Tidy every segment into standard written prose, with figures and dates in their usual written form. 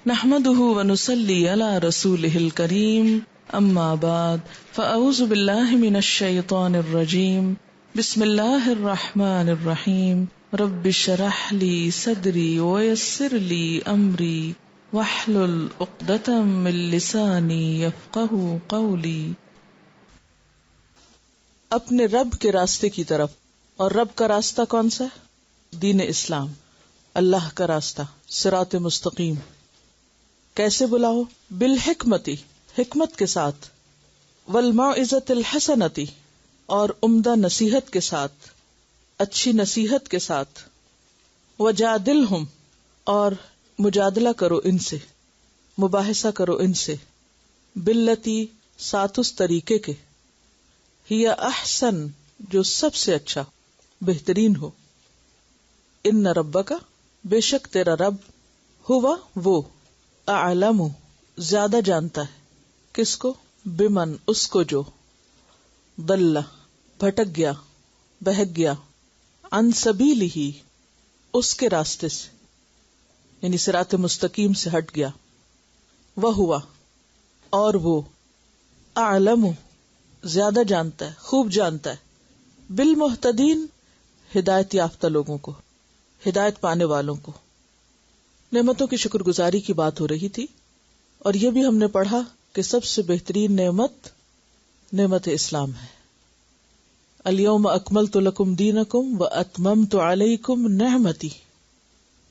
نحمده ونصلي على رسوله الكريم اما بعد فاعوذ بالله من الشيطان الرجيم بسم الله الرحمن الرحيم رب اشرح لي صدري ويسر لي امري واحلل عقدة من لساني يفقهوا قولي. اپنے رب کے راستے کی طرف. اور رب کا راستہ کون سا؟ دین اسلام، اللہ کا راستہ، صراط مستقیم. کیسے بلاؤ؟ بالحکمتی، حکمت کے ساتھ، والموعظۃ الحسنتی، اور عمدہ نصیحت کے ساتھ، اچھی نصیحت کے ساتھ، وجادلہم، اور مجادلہ کرو ان سے، مباحثہ کرو ان سے، باللتی، ساتھ اس طریقے کے، ہی احسن، جو سب سے اچھا، بہترین ہو. ان ربک، بے شک تیرا رب، ہوا وہ، اعلم، زیادہ جانتا ہے، کس کو؟ بمن، اس کو جو، ضل، بھٹک گیا، بہک گیا، عن سبیلہ، اس کے راستے سے، یعنی صراط مستقیم سے ہٹ گیا. وہوا، اور وہ، اعلم، زیادہ جانتا ہے، خوب جانتا ہے، بالمہتدین، ہدایت یافتہ لوگوں کو، ہدایت پانے والوں کو. نعمتوں کی شکر گزاری کی بات ہو رہی تھی، اور یہ بھی ہم نے پڑھا کہ سب سے بہترین نعمت نعمت اسلام ہے. الیوم اکملت لکم دینکم واتممت علیکم نعمتی،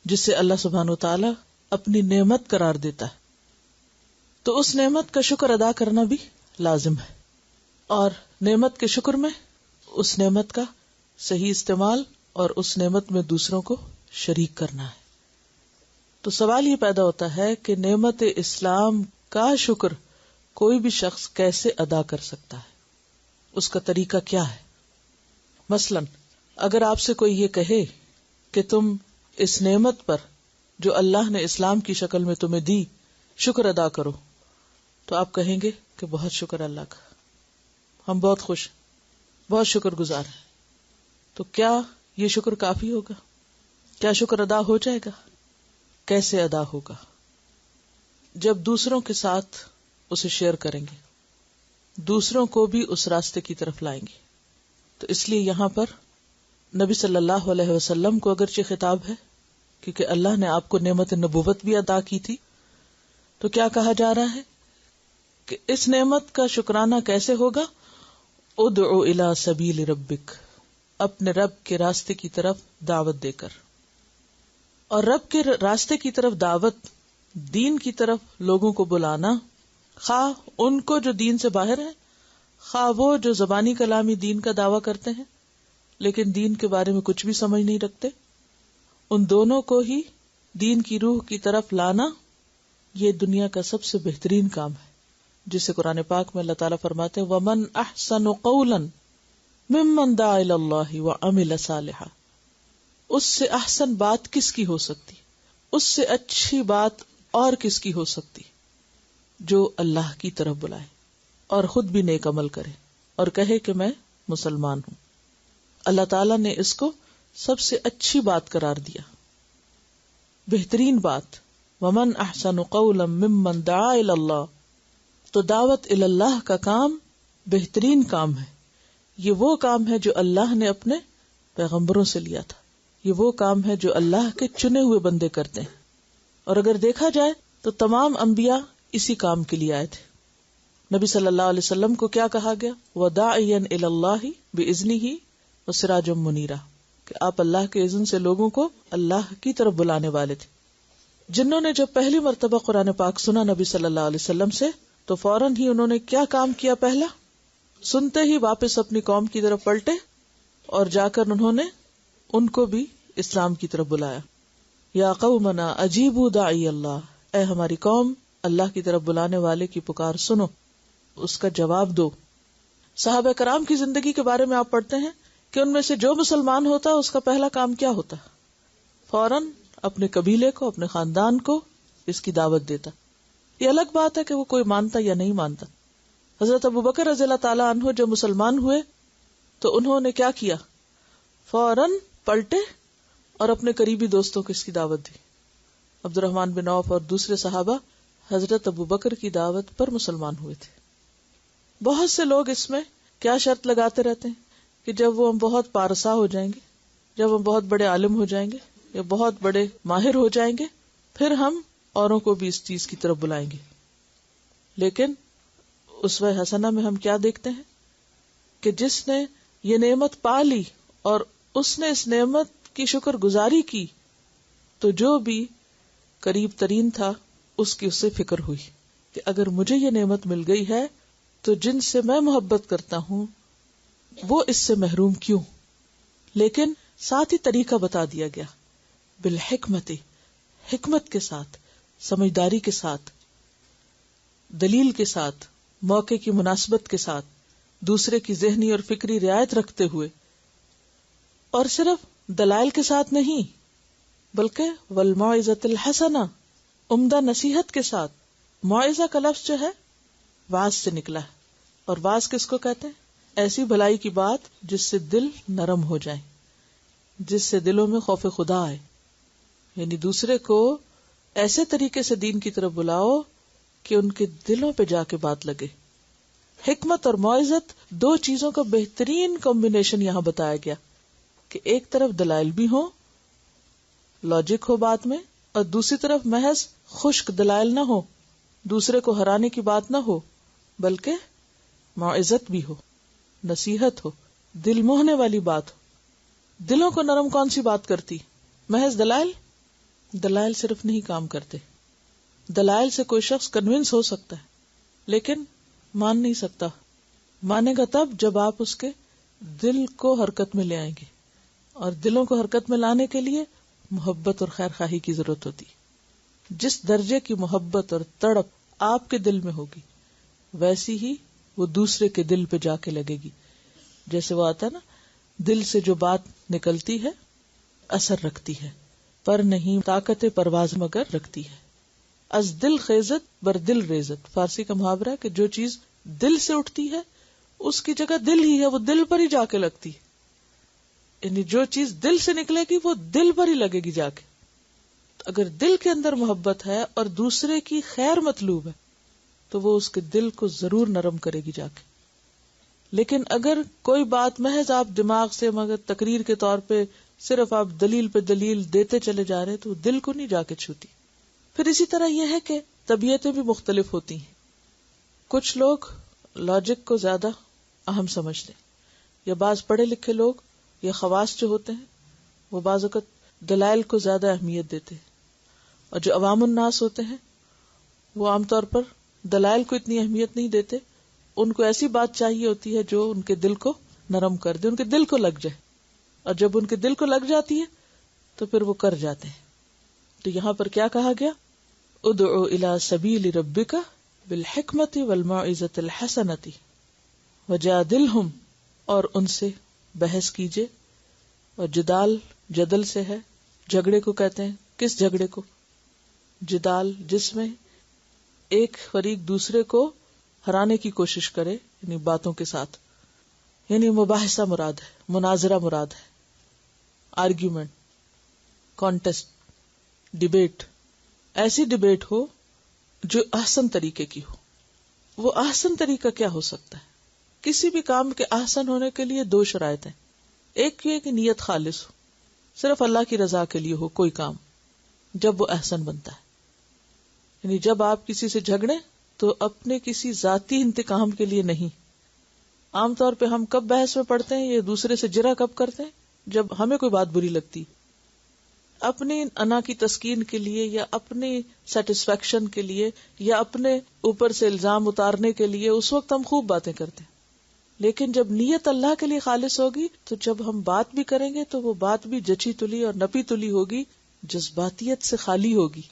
جسے اللہ سبحانہ وتعالی اپنی نعمت قرار دیتا ہے. تو اس نعمت کا شکر ادا کرنا بھی لازم ہے، اور نعمت کے شکر میں اس نعمت کا صحیح استعمال اور اس نعمت میں دوسروں کو شریک کرنا ہے. تو سوال یہ پیدا ہوتا ہے کہ نعمت اسلام کا شکر کوئی بھی شخص کیسے ادا کر سکتا ہے، اس کا طریقہ کیا ہے؟ مثلا اگر آپ سے کوئی یہ کہے کہ تم اس نعمت پر جو اللہ نے اسلام کی شکل میں تمہیں دی شکر ادا کرو، تو آپ کہیں گے کہ بہت شکر اللہ کا، ہم بہت خوش، بہت شکر گزار ہیں. تو کیا یہ شکر کافی ہوگا؟ کیا شکر ادا ہو جائے گا؟ کیسے ادا ہوگا؟ جب دوسروں کے ساتھ اسے شیئر کریں گے، دوسروں کو بھی اس راستے کی طرف لائیں گے. تو اس لیے یہاں پر نبی صلی اللہ علیہ وسلم کو اگرچہ خطاب ہے، کیونکہ اللہ نے آپ کو نعمت نبوت بھی عطا کی تھی، تو کیا کہا جا رہا ہے کہ اس نعمت کا شکرانہ کیسے ہوگا؟ ادعو الی سبیل ربک، اپنے رب کے راستے کی طرف دعوت دے کر. اور رب کے راستے کی طرف دعوت، دین کی طرف لوگوں کو بلانا، خواہ ان کو جو دین سے باہر ہیں، خواہ وہ جو زبانی کلامی دین کا دعویٰ کرتے ہیں لیکن دین کے بارے میں کچھ بھی سمجھ نہیں رکھتے، ان دونوں کو ہی دین کی روح کی طرف لانا، یہ دنیا کا سب سے بہترین کام ہے، جسے قرآن پاک میں اللہ تعالیٰ فرماتے ہیں وَمَنْ أَحْسَنُ قَوْلًا مِمَّنْ دَعَا إِلَى اللَّهِ وَعَمِلَ صَالِحًا. اس سے احسن بات کس کی ہو سکتی، اس سے اچھی بات اور کس کی ہو سکتی، جو اللہ کی طرف بلائے اور خود بھی نیک عمل کرے اور کہے کہ میں مسلمان ہوں. اللہ تعالیٰ نے اس کو سب سے اچھی بات قرار دیا، بہترین بات. وَمَنْ أَحْسَنُ قَوْلًا مِمَّنْ دَعَا إِلَى اللَّهِ. تو دعوت اللہ کا کام بہترین کام ہے. یہ وہ کام ہے جو اللہ نے اپنے پیغمبروں سے لیا تھا، یہ وہ کام ہے جو اللہ کے چنے ہوئے بندے کرتے ہیں. اور اگر دیکھا جائے تو تمام انبیاء اسی کام کے لیے آئے تھے. نبی صلی اللہ علیہ وسلم کو کیا کہا گیا؟ وَدَاعِيًا إِلَى اللَّهِ بِإِذْنِهِ وَسِرَاجًا مُنِيرًا، کہ آپ اللہ کے اذن سے لوگوں کو اللہ کی طرف بلانے والے تھے. جنہوں نے جب پہلی مرتبہ قرآن پاک سنا نبی صلی اللہ علیہ وسلم سے، تو فوراً ہی انہوں نے کیا کام کیا؟ پہلا، سنتے ہی واپس اپنی قوم کی طرف پلٹے اور جا کر انہوں نے ان کو بھی اسلام کی طرف بلایا. یا قومنا اجیبوا داعی اللہ، اے ہماری قوم، اللہ کی طرف بلانے والے کی پکار سنو، اس کا جواب دو. صحابہ کرام کی زندگی کے بارے میں آپ پڑھتے ہیں کہ ان میں سے جو مسلمان ہوتا اس کا پہلا کام کیا ہوتا؟ فوراً اپنے قبیلے کو، اپنے خاندان کو اس کی دعوت دیتا. یہ الگ بات ہے کہ وہ کوئی مانتا یا نہیں مانتا. حضرت ابوبکر رضی اللہ تعالیٰ عنہ جب مسلمان ہوئے تو انہوں نے کیا کیا؟ فوراً پلٹے اور اپنے قریبی دوستوں کو اس کی دعوت دی عبد الرحمن بن عوف اور دوسرے صحابہ حضرت ابو بکر کی دعوت پر مسلمان ہوئے تھے. بہت سے لوگ اس میں کیا شرط لگاتے رہتے ہیں کہ جب وہ ہم بہت پارسا ہو جائیں گے، جب ہم بہت بڑے عالم ہو جائیں گے یا بہت بڑے ماہر ہو جائیں گے، پھر ہم اوروں کو بھی اس چیز کی طرف بلائیں گے. لیکن اسوہ حسنہ میں ہم کیا دیکھتے ہیں کہ جس نے یہ نعمت پا لی اور اس نے اس نعمت کی شکر گزاری کی تو جو بھی قریب ترین تھا اس کی اس سے فکر ہوئی کہ اگر مجھے یہ نعمت مل گئی ہے تو جن سے میں محبت کرتا ہوں وہ اس سے محروم کیوں. لیکن ساتھ ہی طریقہ بتا دیا گیا، بالحکمت، حکمت کے ساتھ، سمجھداری کے ساتھ، دلیل کے ساتھ، موقع کی مناسبت کے ساتھ، دوسرے کی ذہنی اور فکری رعایت رکھتے ہوئے، اور صرف دلائل کے ساتھ نہیں بلکہ والموعظۃ الحسنہ، عمدہ نصیحت کے ساتھ. موعظہ کا لفظ جو ہے واعظ سے نکلا ہے، اور واعظ کس کو کہتے ہیں؟ ایسی بھلائی کی بات جس سے دل نرم ہو جائے، جس سے دلوں میں خوف خدا آئے. یعنی دوسرے کو ایسے طریقے سے دین کی طرف بلاؤ کہ ان کے دلوں پہ جا کے بات لگے. حکمت اور موعظت دو چیزوں کا بہترین کمبینیشن یہاں بتایا گیا کہ ایک طرف دلائل بھی ہو، لاجک ہو بات میں، اور دوسری طرف محض خشک دلائل نہ ہو، دوسرے کو ہرانے کی بات نہ ہو، بلکہ موعظت بھی ہو، نصیحت ہو، دل موہنے والی بات ہو. دلوں کو نرم کون سی بات کرتی؟ محض دلائل؟ دلائل صرف نہیں کام کرتے. دلائل سے کوئی شخص کنونس ہو سکتا ہے لیکن مان نہیں سکتا. مانے گا تب جب آپ اس کے دل کو حرکت میں لے آئیں گے، اور دلوں کو حرکت میں لانے کے لیے محبت اور خیر خواہی کی ضرورت ہوتی. جس درجے کی محبت اور تڑپ آپ کے دل میں ہوگی ویسی ہی وہ دوسرے کے دل پہ جا کے لگے گی. جیسے وہ آتا ہے نا، دل سے جو بات نکلتی ہے اثر رکھتی ہے، پر نہیں طاقت پرواز مگر رکھتی ہے. از دل خیزت بر دل ریزت، فارسی کا محاورہ ہے کہ جو چیز دل سے اٹھتی ہے اس کی جگہ دل ہی ہے، وہ دل پر ہی جا کے لگتی ہے. یعنی جو چیز دل سے نکلے گی وہ دل پر ہی لگے گی جا کے. اگر دل کے اندر محبت ہے اور دوسرے کی خیر مطلوب ہے تو وہ اس کے دل کو ضرور نرم کرے گی جا کے. لیکن اگر کوئی بات محض آپ دماغ سے مگر تقریر کے طور پہ صرف آپ دلیل پہ دلیل دیتے چلے جا رہے تو وہ دل کو نہیں جا کے چھوتی. پھر اسی طرح یہ ہے کہ طبیعتیں بھی مختلف ہوتی ہیں. کچھ لوگ لاجک کو زیادہ اہم سمجھتے ہیں، یا بعض پڑھے لکھے لوگ یا خواص جو ہوتے ہیں وہ بعض اوقات دلائل کو زیادہ اہمیت دیتے ہیں، اور جو عوام الناس ہوتے ہیں وہ عام طور پر دلائل کو اتنی اہمیت نہیں دیتے. ان کو ایسی بات چاہیے ہوتی ہے جو ان کے دل کو نرم کر دے، ان کے دل کو لگ جائے، اور جب ان کے دل کو لگ جاتی ہے تو پھر وہ کر جاتے ہیں. تو یہاں پر کیا کہا گیا؟ ادعو الی سبیل ربک بالحکمت والموعظۃ الحسنۃ وجادلہم، اور ان سے بحث کیجئے. اور جدال جدل سے ہے، جھگڑے کو کہتے ہیں. کس جھگڑے کو؟ جدال، جس میں ایک فریق دوسرے کو ہرانے کی کوشش کرے، یعنی باتوں کے ساتھ. یعنی مباحثہ مراد ہے، مناظرہ مراد ہے، آرگیومنٹ، کانٹیسٹ، ڈیبیٹ. ایسی ڈیبیٹ ہو جو احسن طریقے کی ہو. وہ احسن طریقہ کیا ہو سکتا ہے؟ کسی بھی کام کے احسن ہونے کے لیے دو شرائط ہیں. ایک یہ کہ نیت خالص ہو، صرف اللہ کی رضا کے لیے ہو کوئی کام، جب وہ احسن بنتا ہے. یعنی جب آپ کسی سے جھگڑیں تو اپنے کسی ذاتی انتقام کے لیے نہیں. عام طور پہ ہم کب بحث میں پڑتے ہیں یا دوسرے سے جرا کب کرتے ہیں؟ جب ہمیں کوئی بات بری لگتی، اپنی انا کی تسکین کے لیے یا اپنی سیٹسفیکشن کے لیے یا اپنے اوپر سے الزام اتارنے کے لیے اس وقت ہم خوب باتیں کرتے ہیں. لیکن جب نیت اللہ کے لیے خالص ہوگی تو جب ہم بات بھی کریں گے تو وہ بات بھی جچی تلی اور نپی تلی ہوگی، جذباتیت سے خالی ہوگی،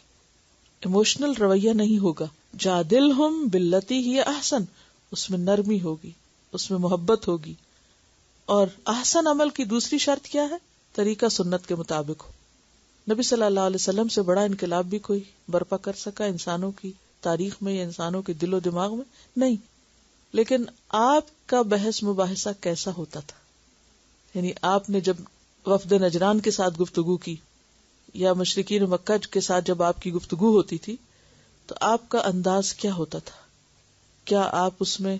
ایموشنل رویہ نہیں ہوگا. جادلہم باللتی ہی احسن، اس میں نرمی ہوگی، اس میں محبت ہوگی. اور احسن عمل کی دوسری شرط کیا ہے؟ طریقہ سنت کے مطابق ہو. نبی صلی اللہ علیہ وسلم سے بڑا انقلاب بھی کوئی برپا کر سکا انسانوں کی تاریخ میں یا انسانوں کے دل و دماغ میں؟ نہیں. لیکن آپ کا بحث مباحثہ کیسا ہوتا تھا؟ یعنی آپ نے جب وفد نجران کے ساتھ گفتگو کی، یا مشرکین مکہ کے ساتھ جب آپ کی گفتگو ہوتی تھی تو آپ کا انداز کیا ہوتا تھا؟ کیا آپ اس میں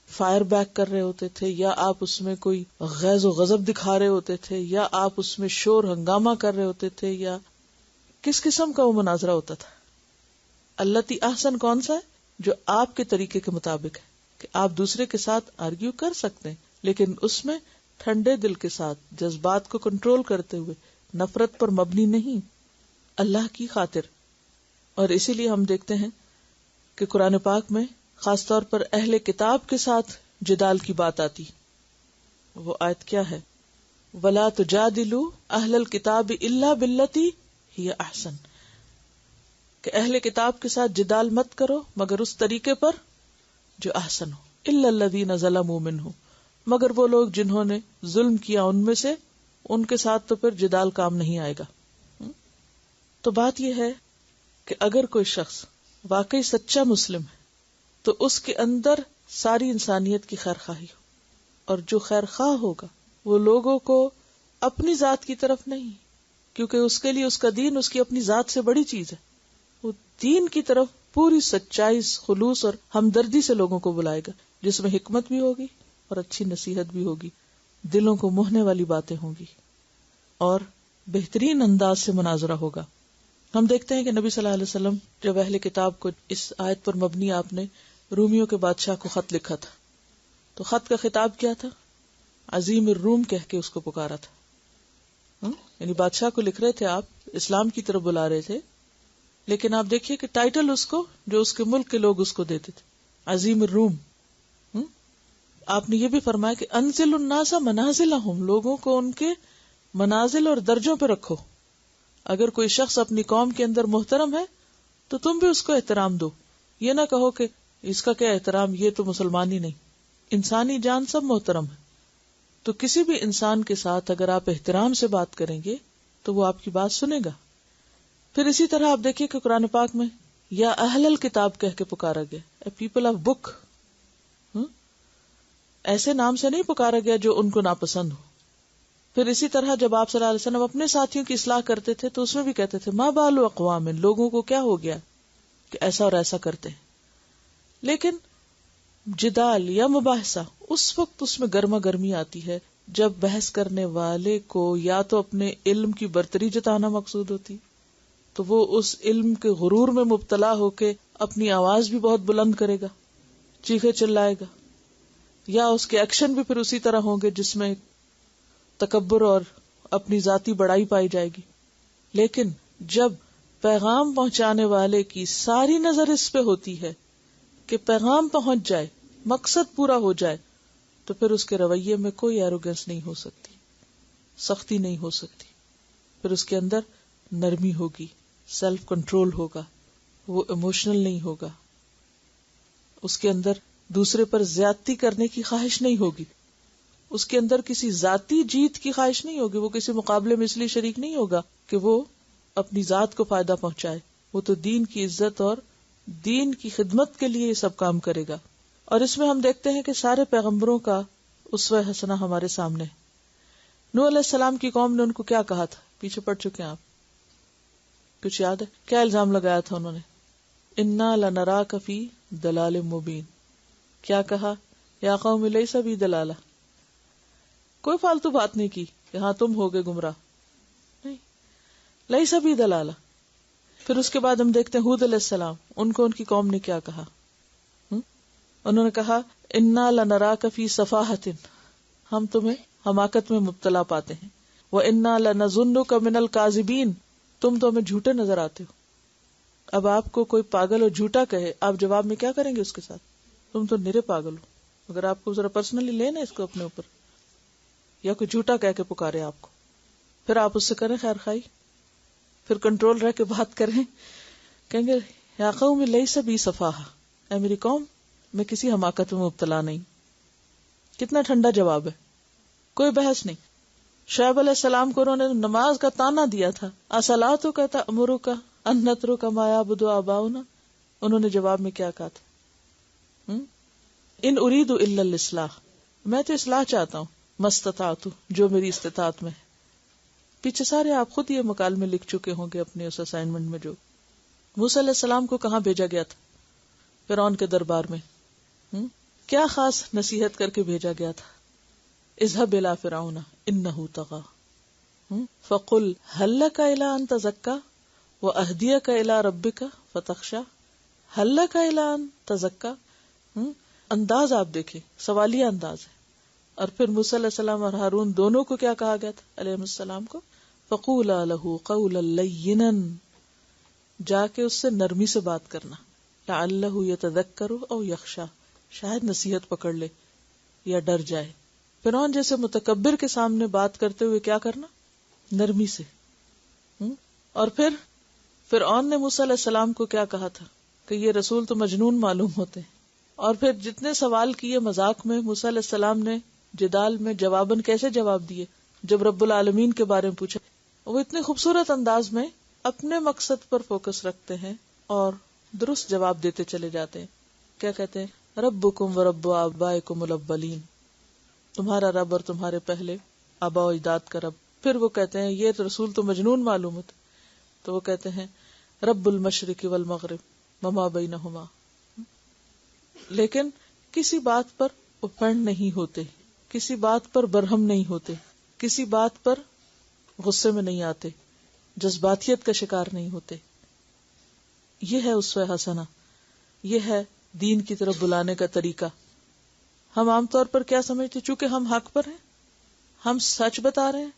فائر بیک کر رہے ہوتے تھے، یا آپ اس میں کوئی غیظ و غضب دکھا رہے ہوتے تھے، یا آپ اس میں شور ہنگامہ کر رہے ہوتے تھے، یا کس قسم کا وہ مناظرہ ہوتا تھا؟ التی احسن کون سا ہے؟ جو آپ کے طریقے کے مطابق ہے، کہ آپ دوسرے کے ساتھ آرگیو کر سکتے ہیں لیکن اس میں ٹھنڈے دل کے ساتھ، جذبات کو کنٹرول کرتے ہوئے، نفرت پر مبنی نہیں، اللہ کی خاطر. اور اسی لیے ہم دیکھتے ہیں کہ قرآن پاک میں خاص طور پر اہل کتاب کے ساتھ جدال کی بات آتی. وہ آیت کیا ہے؟ وَلَا تُجَادِلُوا أَهْلَ الْكِتَابِ إِلَّا بِالَّتِي هِيَ أَحْسَنُ، کہ اہل کتاب کے ساتھ جدال مت کرو مگر اس طریقے پر جو احسن ہو. إِلَّا الَّذِينَ ظَلَمُوا مِنْهُمْ، مگر وہ لوگ جنہوں نے ظلم کیا ان میں سے، ان کے ساتھ تو پھر جدال کام نہیں آئے گا. تو بات یہ ہے کہ اگر کوئی شخص واقعی سچا مسلم ہے تو اس کے اندر ساری انسانیت کی خیر خواہی ہو، اور جو خیر خواہ ہوگا وہ لوگوں کو اپنی ذات کی طرف نہیں، کیونکہ اس کے لیے اس کا دین اس کی اپنی ذات سے بڑی چیز ہے، وہ دین کی طرف پوری سچائی، خلوص اور ہمدردی سے لوگوں کو بلائے گا، جس میں حکمت بھی ہوگی اور اچھی نصیحت بھی ہوگی، دلوں کو موہنے والی باتیں ہوں گی اور بہترین انداز سے مناظرہ ہوگا. ہم دیکھتے ہیں کہ نبی صلی اللہ علیہ وسلم جب اہل کتاب کو، اس آیت پر مبنی آپ نے رومیوں کے بادشاہ کو خط لکھا تھا، تو خط کا خطاب کیا تھا؟ عظیم الروم کہہ کے اس کو پکارا تھا. یعنی بادشاہ کو لکھ رہے تھے آپ، اسلام کی طرف بلا رہے تھے، لیکن آپ دیکھیے کہ ٹائٹل اس کو جو اس کے ملک کے لوگ اس کو دیتے تھے، عظیم الروم. آپ نے یہ بھی فرمایا کہ انزل الناس منازلہم، لوگوں کو ان کے منازل اور درجوں پہ رکھو. اگر کوئی شخص اپنی قوم کے اندر محترم ہے تو تم بھی اس کو احترام دو. یہ نہ کہو کہ اس کا کیا احترام، یہ تو مسلمان ہی نہیں. انسانی جان سب محترم ہے، تو کسی بھی انسان کے ساتھ اگر آپ احترام سے بات کریں گے تو وہ آپ کی بات سنے گا. پھر اسی طرح آپ دیکھیے کہ قرآن پاک میں یا اہل الکتاب کہہ کے پکارا گیا، اے پیپل آف بک. ایسے نام سے نہیں پکارا گیا جو ان کو ناپسند ہو. پھر اسی طرح جب آپ صلی اللہ علیہ وسلم اپنے ساتھیوں کی اصلاح کرتے تھے تو اس میں بھی کہتے تھے ما بال اقوام، لوگوں کو کیا ہو گیا کہ ایسا اور ایسا کرتے ہیں. لیکن جدال یا مباحثہ، اس وقت اس میں گرما گرمی آتی ہے جب بحث کرنے والے کو یا تو اپنے علم کی برتری جتانا مقصود ہوتی، تو وہ اس علم کے غرور میں مبتلا ہو کے اپنی آواز بھی بہت بلند کرے گا، چیخے چلائے گا، یا اس کے ایکشن بھی پھر اسی طرح ہوں گے جس میں تکبر اور اپنی ذاتی بڑائی پائی جائے گی. لیکن جب پیغام پہنچانے والے کی ساری نظر اس پہ ہوتی ہے کہ پیغام پہنچ جائے، مقصد پورا ہو جائے، تو پھر اس کے رویے میں کوئی ایروگنس نہیں ہو سکتی، سختی نہیں ہو سکتی. پھر اس کے اندر نرمی ہوگی، سیلف کنٹرول ہوگا، وہ ایموشنل نہیں ہوگا، اس کے اندر دوسرے پر زیادتی کرنے کی خواہش نہیں ہوگی، اس کے اندر کسی ذاتی جیت کی خواہش نہیں ہوگی، وہ کسی مقابلے میں اس لیے شریک نہیں ہوگا کہ وہ اپنی ذات کو فائدہ پہنچائے. وہ تو دین کی عزت اور دین کی خدمت کے لیے یہ سب کام کرے گا. اور اس میں ہم دیکھتے ہیں کہ سارے پیغمبروں کا اسوہ حسنہ ہمارے سامنے. نوح علیہ السلام کی قوم نے ان کو کیا کہا تھا؟ پیچھے پڑ چکے ہیں آپ، کچھ یاد ہے؟ کیا الزام لگایا تھا انہوں نے؟ انا لنراک فی ضلال مبین. کیا کہا؟ یا قوم لیس بی ضلالہ. کوئی فالتو بات نہیں کی کہ ہاں تم ہوگے گمراہ، نہیں، لیس بی ضلالہ. پھر اس کے بعد ہم دیکھتے ہیں ہود علیہ السلام، ان کو ان کی قوم نے کیا کہا؟ انہوں نے کہا انا لنراک فی صفاحۃ، ہم تمہیں حماقت میں مبتلا پاتے ہیں. وانا لنظنک من الکاذبین، تم تو ہمیں جھوٹے نظر آتے ہو. اب آپ کو کوئی پاگل اور جھوٹا کہے، آپ جواب میں کیا کریں گے اس کے ساتھ؟ تم تو نرے پاگل ہو. اگر آپ کو ذرا پرسنلی لینا اس کو اپنے اوپر، یا کوئی جھوٹا کہہ کے پکارے آپ کو، پھر آپ اس سے کریں خیر خواہی، پھر کنٹرول رہ کے بات کریں. کہیں گے یا قوم لیس بی صفاحہ، اے میری قوم میں کسی حماقت میں مبتلا نہیں. کتنا ٹھنڈا جواب ہے، کوئی بحث نہیں. شعیب علیہ السلام کو انہوں نے نماز کا تانا دیا تھا، اصلاتک تأمرک ان نترک ما یعبد آباؤنا. انہوں نے جواب میں کیا کہا تھا؟ ان اريد الا الاصلاح، میں تو اصلاح چاہتا ہوں، مستطاعت، جو میری استطاعت میں ہے. پیچھے سارے آپ خود یہ مکالمے لکھ چکے ہوں گے اپنے اس اسائنمنٹ میں. جو موسیٰ علیہ السلام کو کہاں بھیجا گیا تھا؟ فرعون کے دربار میں. کیا خاص نصیحت کر کے بھیجا گیا تھا؟ اذهب الى فرعون انه طغى فقل هل لك الى ان تزكى واهديك الى ربك فتخشى. هل لك الى ان تزكى. انداز آپ دیکھیں، سوالیہ انداز ہے. اور پھر موسیٰ علیہ السلام اور ہارون دونوں کو کیا کہا گیا تھا علیہ السلام کو؟ فقولا له قولا لینا، جا کے اس سے نرمی سے بات کرنا. لعلہ یتذکر او یخشی، شاید نصیحت پکڑ لے یا ڈر جائے. فرعون جیسے متکبر کے سامنے بات کرتے ہوئے کیا کرنا؟ نرمی سے. اور پھر فرعون نے موسیٰ علیہ السلام کو کیا کہا تھا کہ یہ رسول تو مجنون معلوم ہوتے ہیں. اور پھر جتنے سوال کیے مذاق میں، موسیٰ علیہ السلام نے جدال میں جواباً کیسے جواب دیے. جب رب العالمین کے بارے میں پوچھا، وہ اتنے خوبصورت انداز میں اپنے مقصد پر فوکس رکھتے ہیں اور درست جواب دیتے چلے جاتے ہیں. کیا کہتے ہیں؟ ربکم و رب آبائکم الاولین، تمہارا رب اور تمہارے پہلے آبا و اجداد کا رب. پھر وہ کہتے ہیں یہ رسول تو مجنون معلوم ہوتا، تو وہ کہتے ہیں رب المشرق والمغرب وما بینہما. لیکن کسی بات پر اوفینڈ نہیں ہوتے، کسی بات پر برہم نہیں ہوتے، کسی بات پر غصے میں نہیں آتے، جذباتیت کا شکار نہیں ہوتے. یہ ہے اسوہ حسنہ، یہ ہے دین کی طرف بلانے کا طریقہ. ہم عام طور پر کیا سمجھتے، چونکہ ہم حق پر ہیں، ہم سچ بتا رہے ہیں،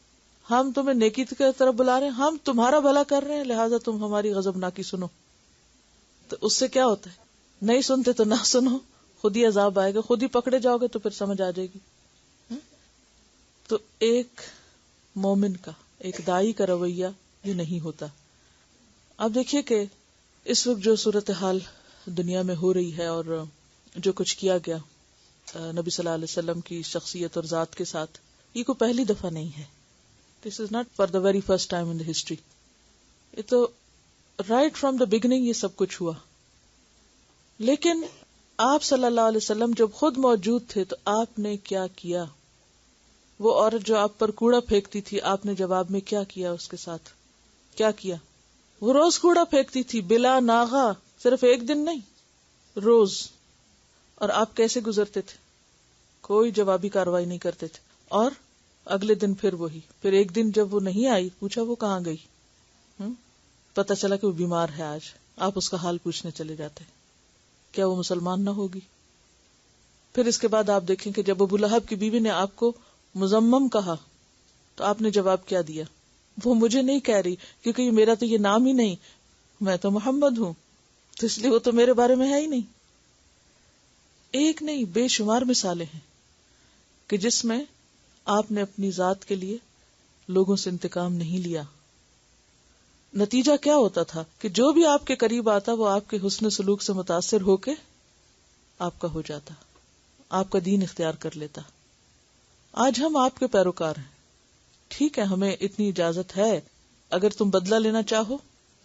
ہم تمہیں نیکی کی طرف بلا رہے ہیں، ہم تمہارا بھلا کر رہے ہیں، لہٰذا تم ہماری غضبناکی سنو. تو اس سے کیا ہوتا ہے؟ نہیں سنتے تو نہ سنو، خود ہی عذاب آئے گا، خود ہی پکڑے جاؤ گے تو پھر سمجھ آ جائے گی. تو ایک مومن کا، ایک داعی کا رویہ یہ نہیں ہوتا. اب دیکھیے کہ اس وقت جو صورتحال دنیا میں ہو رہی ہے اور جو کچھ کیا گیا نبی صلی اللہ علیہ وسلم کی شخصیت اور ذات کے ساتھ، یہ کوئی پہلی دفعہ نہیں ہے. This is not for the very first time in the history. یہ تو رائٹ فرام دا بگننگ یہ سب کچھ ہوا. لیکن آپ صلی اللہ علیہ وسلم جب خود موجود تھے تو آپ نے کیا کیا؟ وہ عورت جو آپ پر کوڑا پھینکتی تھی، آپ نے جواب میں کیا کیا اس کے ساتھ؟ کیا کیا؟ وہ روز کوڑا پھینکتی تھی بلا ناغہ، صرف ایک دن نہیں، روز. اور آپ کیسے گزرتے تھے؟ کوئی جوابی کاروائی نہیں کرتے تھے. اور اگلے دن پھر وہی. پھر ایک دن جب وہ نہیں آئی، پوچھا وہ کہاں گئی. پتہ چلا کہ وہ بیمار ہے. آج آپ اس کا حال پوچھنے چلے جاتے، کیا وہ مسلمان نہ ہوگی؟ پھر اس کے بعد آپ دیکھیں کہ جب ابو لہب کی بیوی نے آپ کو مذمم کہا تو آپ نے جواب کیا دیا؟ وہ مجھے نہیں کہہ رہی کیونکہ یہ میرا تو یہ نام ہی نہیں، میں تو محمد ہوں، تو اس لیے وہ تو میرے بارے میں ہے ہی نہیں. ایک نہیں بے شمار مثالیں ہیں کہ جس میں آپ نے اپنی ذات کے لیے لوگوں سے انتقام نہیں لیا. نتیجہ کیا ہوتا تھا کہ جو بھی آپ کے قریب آتا وہ آپ کے حسن سلوک سے متاثر ہو کے آپ کا ہو جاتا، آپ کا دین اختیار کر لیتا. آج ہم آپ کے پیروکار ہیں، ٹھیک ہے، ہمیں اتنی اجازت ہے، اگر تم بدلہ لینا چاہو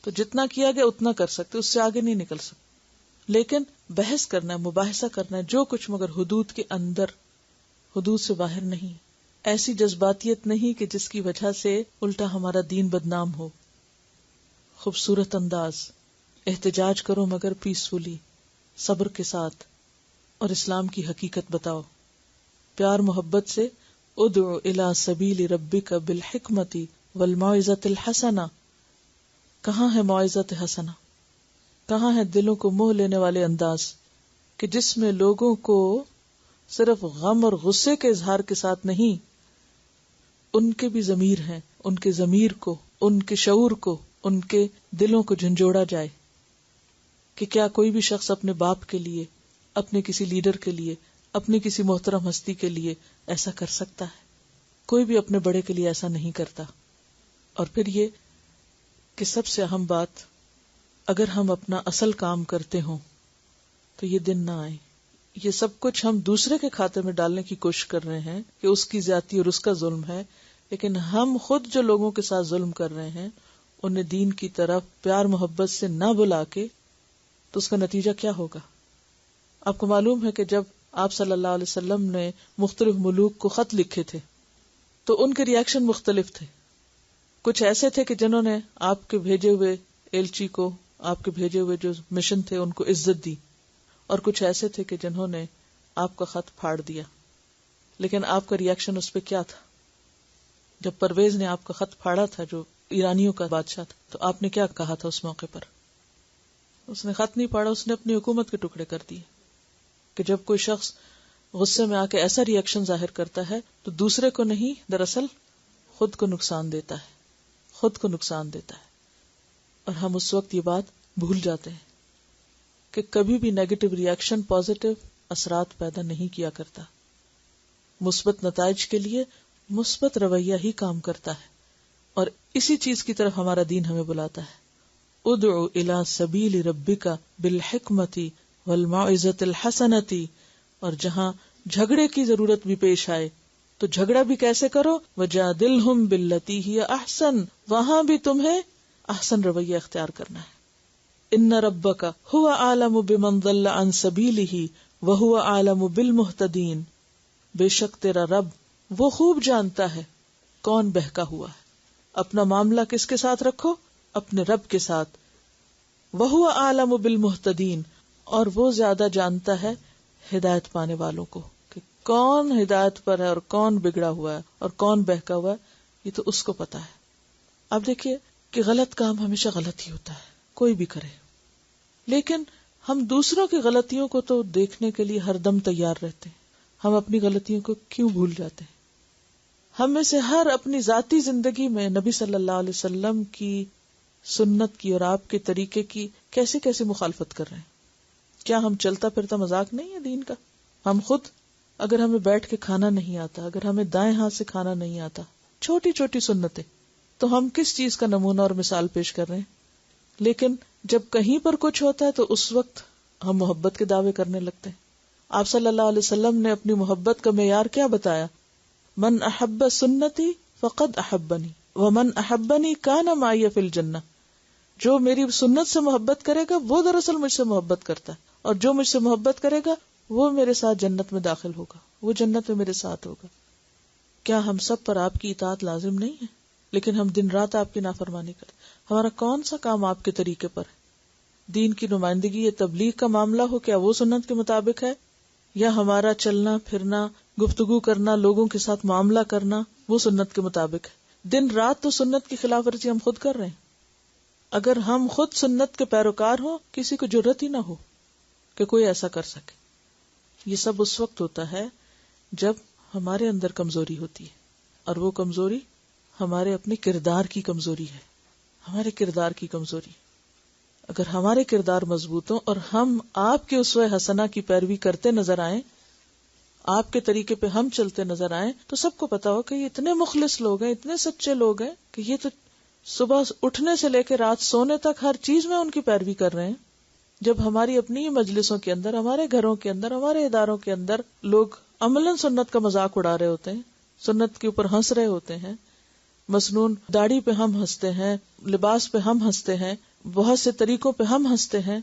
تو جتنا کیا گیا اتنا کر سکتے، اس سے آگے نہیں نکل سکتے. لیکن بحث کرنا ہے، مباحثہ کرنا ہے، جو کچھ، مگر حدود کے اندر، حدود سے باہر نہیں. ایسی جذباتیت نہیں کہ جس کی وجہ سے الٹا ہمارا دین بدنام ہو. خوبصورت انداز، احتجاج کرو مگر پیسفلی، صبر کے ساتھ، اور اسلام کی حقیقت بتاؤ. پیار محبت سے ادعو الی سبیل ربک بالحکمت والموعظۃ الحسنہ. کہاں ہے موعظۃ حسنہ؟ کہاں ہے دلوں کو موہ لینے والے انداز کہ جس میں لوگوں کو صرف غم اور غصے کے اظہار کے ساتھ نہیں، ان کے بھی ضمیر ہیں، ان کے ضمیر کو، ان کے شعور کو، ان کے دلوں کو جھنجھوڑا جائے کہ کیا کوئی بھی شخص اپنے باپ کے لیے، اپنے کسی لیڈر کے لیے، اپنی کسی محترم ہستی کے لیے ایسا کر سکتا ہے؟ کوئی بھی اپنے بڑے کے لیے ایسا نہیں کرتا. اور پھر یہ کہ سب سے اہم بات، اگر ہم اپنا اصل کام کرتے ہوں تو یہ دن نہ آئے. یہ سب کچھ ہم دوسرے کے کھاتے میں ڈالنے کی کوشش کر رہے ہیں کہ اس کی زیادتی اور اس کا ظلم ہے، لیکن ہم خود جو لوگوں کے ساتھ ظلم کر رہے ہیں انہیں دین کی طرف پیار محبت سے نہ بلا کے، تو اس کا نتیجہ کیا ہوگا؟ آپ کو معلوم ہے کہ جب آپ صلی اللہ علیہ وسلم نے مختلف ملوک کو خط لکھے تھے تو ان کے ریاکشن مختلف تھے. کچھ ایسے تھے کہ جنہوں نے آپ کے بھیجے ہوئے ایلچی کو، آپ کے بھیجے ہوئے جو مشن تھے ان کو عزت دی، اور کچھ ایسے تھے کہ جنہوں نے آپ کا خط پھاڑ دیا. لیکن آپ کا ریئیکشن اس پہ کیا تھا؟ جب پرویز نے آپ کا خط پھاڑا تھا، جو ایرانیوں کا بادشاہ تھا، تو آپ نے کیا کہا تھا اس موقع پر؟ اس نے خط نہیں پھاڑا، اس نے اپنی حکومت کے ٹکڑے کر دیے. کہ جب کوئی شخص غصے میں آ کے ایسا ریئیکشن ظاہر کرتا ہے تو دوسرے کو نہیں، دراصل خود کو نقصان دیتا ہے، خود کو نقصان دیتا ہے. اور ہم اس وقت یہ بات بھول جاتے ہیں کہ کبھی بھی نیگیٹو ریئیکشن پازیٹو اثرات پیدا نہیں کیا کرتا. مثبت نتائج کے لیے مثبت رویہ ہی کام کرتا ہے، اور اسی چیز کی طرف ہمارا دین ہمیں بلاتا ہے. ادعو الی سبیل ربک بالحکمت والموعظۃ الحسنۃ. اور جہاں جھگڑے کی ضرورت بھی پیش آئے تو جھگڑا بھی کیسے کرو؟ وجادلہم باللتی ہی احسن. وہاں بھی تمہیں احسن رویہ اختیار کرنا ہے. ان ربک هو اعلم بمن ضل عن سبیلہ وهو اعلم بالمہتدین. بے شک تیرا رب وہ خوب جانتا ہے کون بہکا ہوا ہے. اپنا معاملہ کس کے ساتھ رکھو؟ اپنے رب کے ساتھ. وَهُوَ أَعْلَمُ بِالْمُهْتَدِينَ. اور وہ زیادہ جانتا ہے ہدایت پانے والوں کو، کہ کون ہدایت پر ہے اور کون بگڑا ہوا ہے اور کون بہکا ہوا ہے، یہ تو اس کو پتا ہے. اب دیکھیے کہ غلط کام ہمیشہ غلط ہی ہوتا ہے، کوئی بھی کرے، لیکن ہم دوسروں کی غلطیوں کو تو دیکھنے کے لیے ہر دم تیار رہتے ہیں. ہم اپنی غلطیوں کو کیوں بھول جاتے ہیں؟ ہم میں سے ہر اپنی ذاتی زندگی میں نبی صلی اللہ علیہ وسلم کی سنت کی اور آپ کے طریقے کی کیسے کیسے مخالفت کر رہے ہیں. کیا ہم چلتا پھرتا مذاق نہیں ہے دین کا؟ ہم خود اگر ہمیں بیٹھ کے کھانا نہیں آتا، اگر ہمیں دائیں ہاتھ سے کھانا نہیں آتا، چھوٹی چھوٹی سنتیں، تو ہم کس چیز کا نمونہ اور مثال پیش کر رہے ہیں؟ لیکن جب کہیں پر کچھ ہوتا ہے تو اس وقت ہم محبت کے دعوے کرنے لگتے ہیں. آپ صلی اللہ علیہ وسلم نے اپنی محبت کا معیار کیا بتایا؟ من احب سنتی فقد احبنی ومن احبنی کان معی فی الجنہ. جو میری سنت سے محبت کرے گا وہ دراصل مجھ سے محبت کرتا ہے، اور جو مجھ سے محبت کرے گا وہ میرے ساتھ جنت میں داخل ہوگا، وہ جنت میں میرے ساتھ ہوگا. کیا ہم سب پر آپ کی اطاعت لازم نہیں ہے؟ لیکن ہم دن رات آپ کی نافرمانی کرتے. ہمارا کون سا کام آپ کے طریقے پر ہے؟ دین کی نمائندگی یا تبلیغ کا معاملہ ہو، کیا وہ سنت کے مطابق ہے؟ یا ہمارا چلنا پھرنا، گفتگو کرنا، لوگوں کے ساتھ معاملہ کرنا وہ سنت کے مطابق ہے؟ دن رات تو سنت کی خلاف ورزی ہم خود کر رہے ہیں. اگر ہم خود سنت کے پیروکار ہوں، کسی کو جرت ہی نہ ہو کہ کوئی ایسا کر سکے. یہ سب اس وقت ہوتا ہے جب ہمارے اندر کمزوری ہوتی ہے، اور وہ کمزوری ہمارے اپنے کردار کی کمزوری ہے، ہمارے کردار کی کمزوری. اگر ہمارے کردار مضبوط ہوں اور ہم آپ کے اسوہ حسنہ کی پیروی کرتے نظر آئیں، آپ کے طریقے پہ ہم چلتے نظر آئیں، تو سب کو پتا ہو کہ یہ اتنے مخلص لوگ ہیں، اتنے سچے لوگ ہیں کہ یہ تو صبح اٹھنے سے لے کے رات سونے تک ہر چیز میں ان کی پیروی کر رہے ہیں. جب ہماری اپنی مجلسوں کے اندر، ہمارے گھروں کے اندر، ہمارے اداروں کے اندر لوگ عملاً سنت کا مذاق اڑا رہے ہوتے ہیں، سنت کے اوپر ہنس رہے ہوتے ہیں، مسنون داڑھی پہ ہم ہنستے ہیں، لباس پہ ہم ہنستے ہیں، بہت سے طریقوں پہ ہم ہنستے ہیں،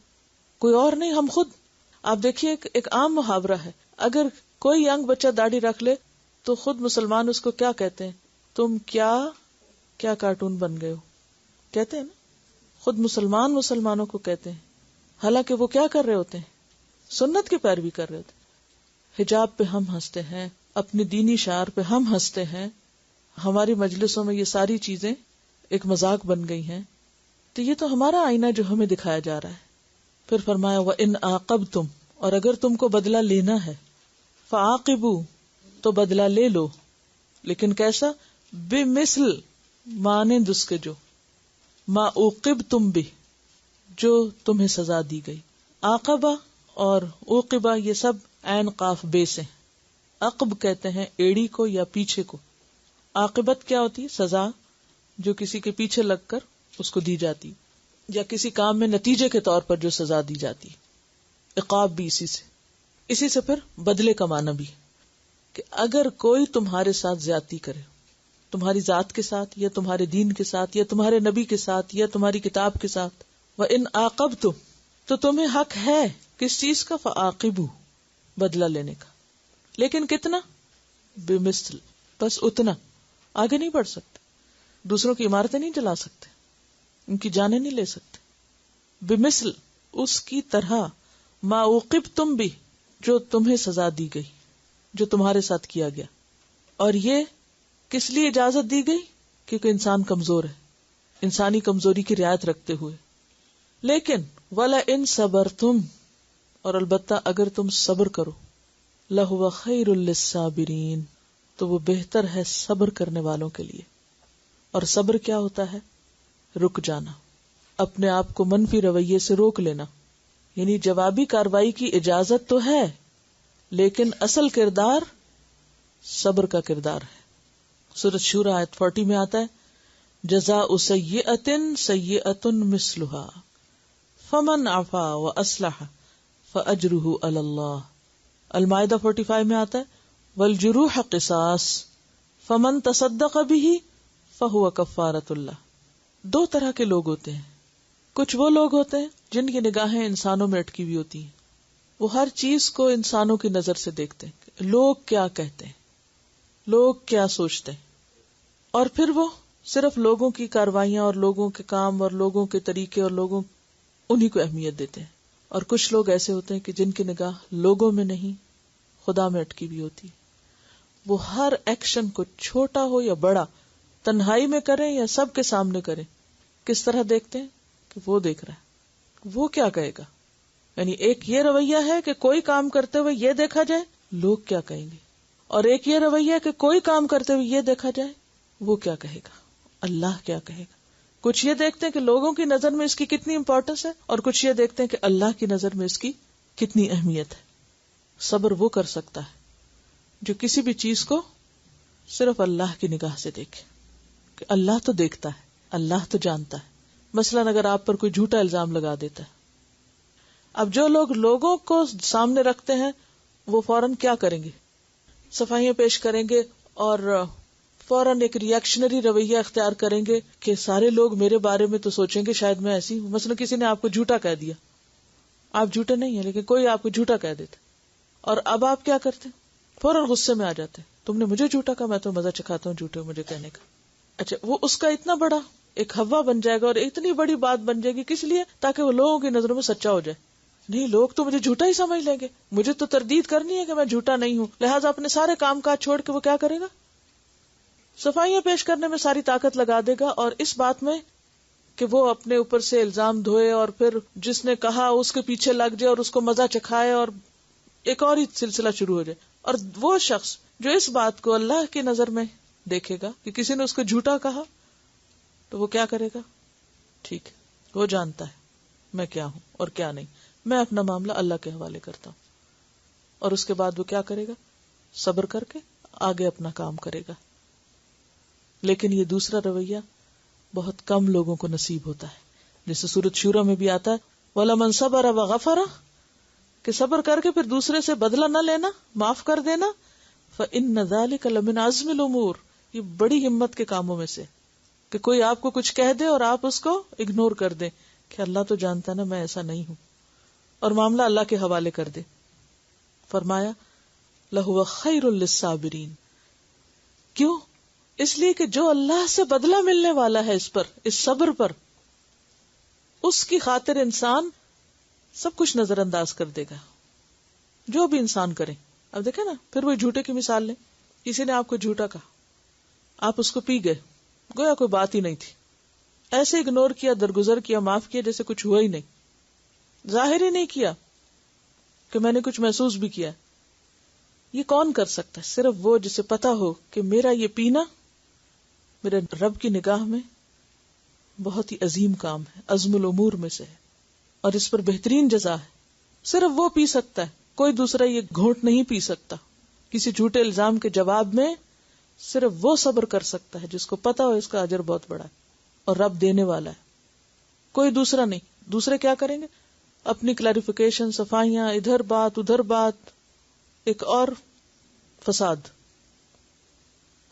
کوئی اور نہیں، ہم خود. آپ دیکھیے ایک عام محاورہ ہے، اگر کوئی ینگ بچہ داڑھی رکھ لے تو خود مسلمان اس کو کیا کہتے ہیں؟ تم کیا کارٹون بن گئے ہو، کہتے ہیں نا. خود مسلمانوں کو کہتے ہیں، حالانکہ وہ کیا کر رہے ہوتے ہیں؟ سنت کی پیروی کر رہے ہوتے ہیں. حجاب پہ ہم ہنستے ہیں، اپنی دینی شعار پہ ہم ہنستے ہیں، ہماری مجلسوں میں یہ ساری چیزیں ایک مذاق بن گئی ہیں. تو یہ تو ہمارا آئینہ جو ہمیں دکھایا جا رہا ہے. پھر فرمایا وَإِنْ عَاقَبْتُمْ، اور اگر تم کو بدلہ لینا ہے، فَعَاقِبُوا، تو بدلہ لے لو، لیکن کیسا؟ بِمِثْل، مانند اس کے جو، مَا عُوقِبْتُمْ بِهِ، جو تمہیں سزا دی گئی. عاقبہ اور عوقبہ یہ سب عین قاف بے سے. عقب کہتے ہیں ایڑی کو یا پیچھے کو. عاقبت کیا ہوتی؟ سزا جو کسی کے پیچھے لگ کر اس کو دی جاتی، یا کسی کام میں نتیجے کے طور پر جو سزا دی جاتی. عقاب بھی اسی سے پھر بدلے کا معنی بھی، کہ اگر کوئی تمہارے ساتھ زیادتی کرے، تمہاری ذات کے ساتھ یا تمہارے دین کے ساتھ یا تمہارے نبی کے ساتھ یا تمہاری کتاب کے ساتھ، وَإِنْ عَاقَبْتُمْ، تو تمہیں حق ہے کس چیز کا؟ فَعَاقِبُوا، بدلہ لینے کا. لیکن کتنا؟ بِمِثْل، بس اتنا، آگے نہیں بڑھ سکتے. دوسروں کی عمارتیں نہیں جلا سکتے، ان کی جانیں نہیں لے سکتے. بمثل، اس کی طرح، ما عوقبتم بھی، جو تمہیں سزا دی گئی، جو تمہارے ساتھ کیا گیا. اور یہ کس لیے اجازت دی گئی؟ کیونکہ انسان کمزور ہے، انسانی کمزوری کی رعایت رکھتے ہوئے. لیکن وَلَئِن صَبَرْتُمْ، اور البتہ اگر تم صبر کرو، لَهُوَ خَيْرٌ لِلصَّابِرِينَ، تو وہ بہتر ہے صبر کرنے والوں کے لیے. اور صبر کیا ہوتا ہے؟ رک جانا، اپنے آپ کو منفی رویے سے روک لینا. یعنی جوابی کاروائی کی اجازت تو ہے، لیکن اصل کردار صبر کا کردار ہے. سورۃ شورى آیت 40 میں آتا ہے جزاء سیئۃ سیئۃ مثلها فمن عفا واصلح فاجرہ علی اللہ. المائدہ 45 میں آتا ہے والجروح قصاص فمن تصدق به فهو کفارۃ اللہ. دو طرح کے لوگ ہوتے ہیں. کچھ وہ لوگ ہوتے ہیں جن کی نگاہیں انسانوں میں اٹکی ہوئی ہوتی ہیں، وہ ہر چیز کو انسانوں کی نظر سے دیکھتے ہیں، لوگ کیا کہتے ہیں، لوگ کیا سوچتے ہیں، اور پھر وہ صرف لوگوں کی کاروائیاں اور لوگوں کے کام اور لوگوں کے طریقے اور لوگوں انہی کو اہمیت دیتے ہیں. اور کچھ لوگ ایسے ہوتے ہیں کہ جن کی نگاہ لوگوں میں نہیں خدا میں اٹکی ہوئی ہوتی ہے. وہ ہر ایکشن کو چھوٹا ہو یا بڑا، تنہائی میں کریں یا سب کے سامنے کریں، کس طرح دیکھتے ہیں کہ وہ دیکھ رہا ہے، وہ کیا کہے گا. یعنی ایک یہ رویہ ہے کہ کوئی کام کرتے ہوئے یہ دیکھا جائے لوگ کیا کہیں گے، اور ایک یہ رویہ ہے کہ کوئی کام کرتے ہوئے یہ دیکھا جائے وہ کیا کہے گا، اللہ کیا کہے گا. کچھ یہ دیکھتے ہیں کہ لوگوں کی نظر میں اس کی کتنی امپورٹنس ہے، اور کچھ یہ دیکھتے ہیں کہ اللہ کی نظر میں اس کی کتنی اہمیت ہے. صبر وہ کر سکتا ہے جو کسی بھی چیز کو صرف اللہ کی نگاہ سے دیکھے کہ اللہ تو دیکھتا ہے، اللہ تو جانتا ہے. مثلا اگر آپ پر کوئی جھوٹا الزام لگا دیتا ہے، اب جو لوگ لوگوں کو سامنے رکھتے ہیں وہ فوراً کیا کریں گے؟ صفائیاں پیش کریں گے اور فوراً ایک ریئیکشنری رویہ اختیار کریں گے کہ سارے لوگ میرے بارے میں تو سوچیں گے شاید میں ایسی ہوں. مثلا کسی نے آپ کو جھوٹا کہہ دیا، آپ جھوٹے نہیں ہیں لیکن کوئی آپ کو جھوٹا کہہ دیتا، اور اب آپ کیا کرتے؟ فوراً غصے میں آ جاتے، تم نے مجھے جھوٹا کہا، میں تو مزہ چکھاتا ہوں جھوٹے مجھے کہنے کا. اچھا، وہ اس کا اتنا بڑا ایک ہوا بن جائے گا اور اتنی بڑی بات بن جائے گی، کس لیے؟ تاکہ وہ لوگوں کی نظروں میں سچا ہو جائے. نہیں، لوگ تو مجھے جھوٹا ہی سمجھ لیں گے، مجھے تو تردید کرنی ہے کہ میں جھوٹا نہیں ہوں، لہٰذا اپنے سارے کام کاج چھوڑ کے وہ کیا کرے گا؟ صفائیاں پیش کرنے میں ساری طاقت لگا دے گا، اور اس بات میں کہ وہ اپنے اوپر سے الزام دھوئے اور پھر جس نے کہا اس کے پیچھے لگ جائے اور اس کو مزہ چکھائے اور ایک اور ہی سلسلہ شروع ہو جائے. اور وہ شخص جو اس بات کو اللہ کی نظر میں دیکھے گا کہ کسی نے اس کو جھوٹا کہا تو وہ کیا کرے گا؟ ٹھیک ہے، وہ جانتا ہے میں کیا ہوں اور کیا نہیں، میں اپنا معاملہ اللہ کے حوالے کرتا ہوں. اور اس کے بعد وہ کیا کرے گا؟ صبر کر کے آگے اپنا کام کرے گا. لیکن یہ دوسرا رویہ بہت کم لوگوں کو نصیب ہوتا ہے. جیسے سورۃ شورى میں بھی آتا ہے وَلَمَنْ صَبَرَ وَغَفَرَ، کہ صبر کر کے پھر دوسرے سے بدلہ نہ لینا، معاف کر دینا. فَإِنَّ ذَلِكَ لَمِنْ عَزْمِ الْأُمُورِ، یہ بڑی ہمت کے کاموں میں سے کہ کوئی آپ کو کچھ کہہ دے اور آپ اس کو اگنور کر دیں کہ اللہ تو جانتا نا میں ایسا نہیں ہوں، اور معاملہ اللہ کے حوالے کر دے. فرمایا لَهُوَ خَيْرٌ لِلصَّابِرِينَ. کیوں؟ اس لیے کہ جو اللہ سے بدلہ ملنے والا ہے اس پر، اس صبر پر، اس کی خاطر انسان سب کچھ نظر انداز کر دے گا جو بھی انسان کرے. اب دیکھیں نا، پھر وہی جھوٹے کی مثال لیں. کسی نے آپ کو جھوٹا کہا، آپ اس کو پی گئے، گویا کوئی بات ہی نہیں تھی، ایسے اگنور کیا، درگزر کیا، معاف کیا جیسے کچھ ہوا ہی نہیں، ظاہر ہی نہیں کیا کہ میں نے کچھ محسوس بھی کیا. یہ کون کر سکتا ہے؟ صرف وہ جسے پتا ہو کہ میرا یہ پینا میرے رب کی نگاہ میں بہت ہی عظیم کام ہے، عزم الامور میں سے ہے، اور اس پر بہترین جزا ہے. صرف وہ پی سکتا ہے، کوئی دوسرا یہ گھونٹ نہیں پی سکتا. کسی جھوٹے الزام کے جواب میں صرف وہ صبر کر سکتا ہے جس کو پتا ہو اس کا اجر بہت بڑا ہے اور رب دینے والا ہے، کوئی دوسرا نہیں. دوسرے کیا کریں گے؟ اپنی کلیریفیکیشن، صفائیاں، ادھر بات ادھر بات، ایک اور فساد.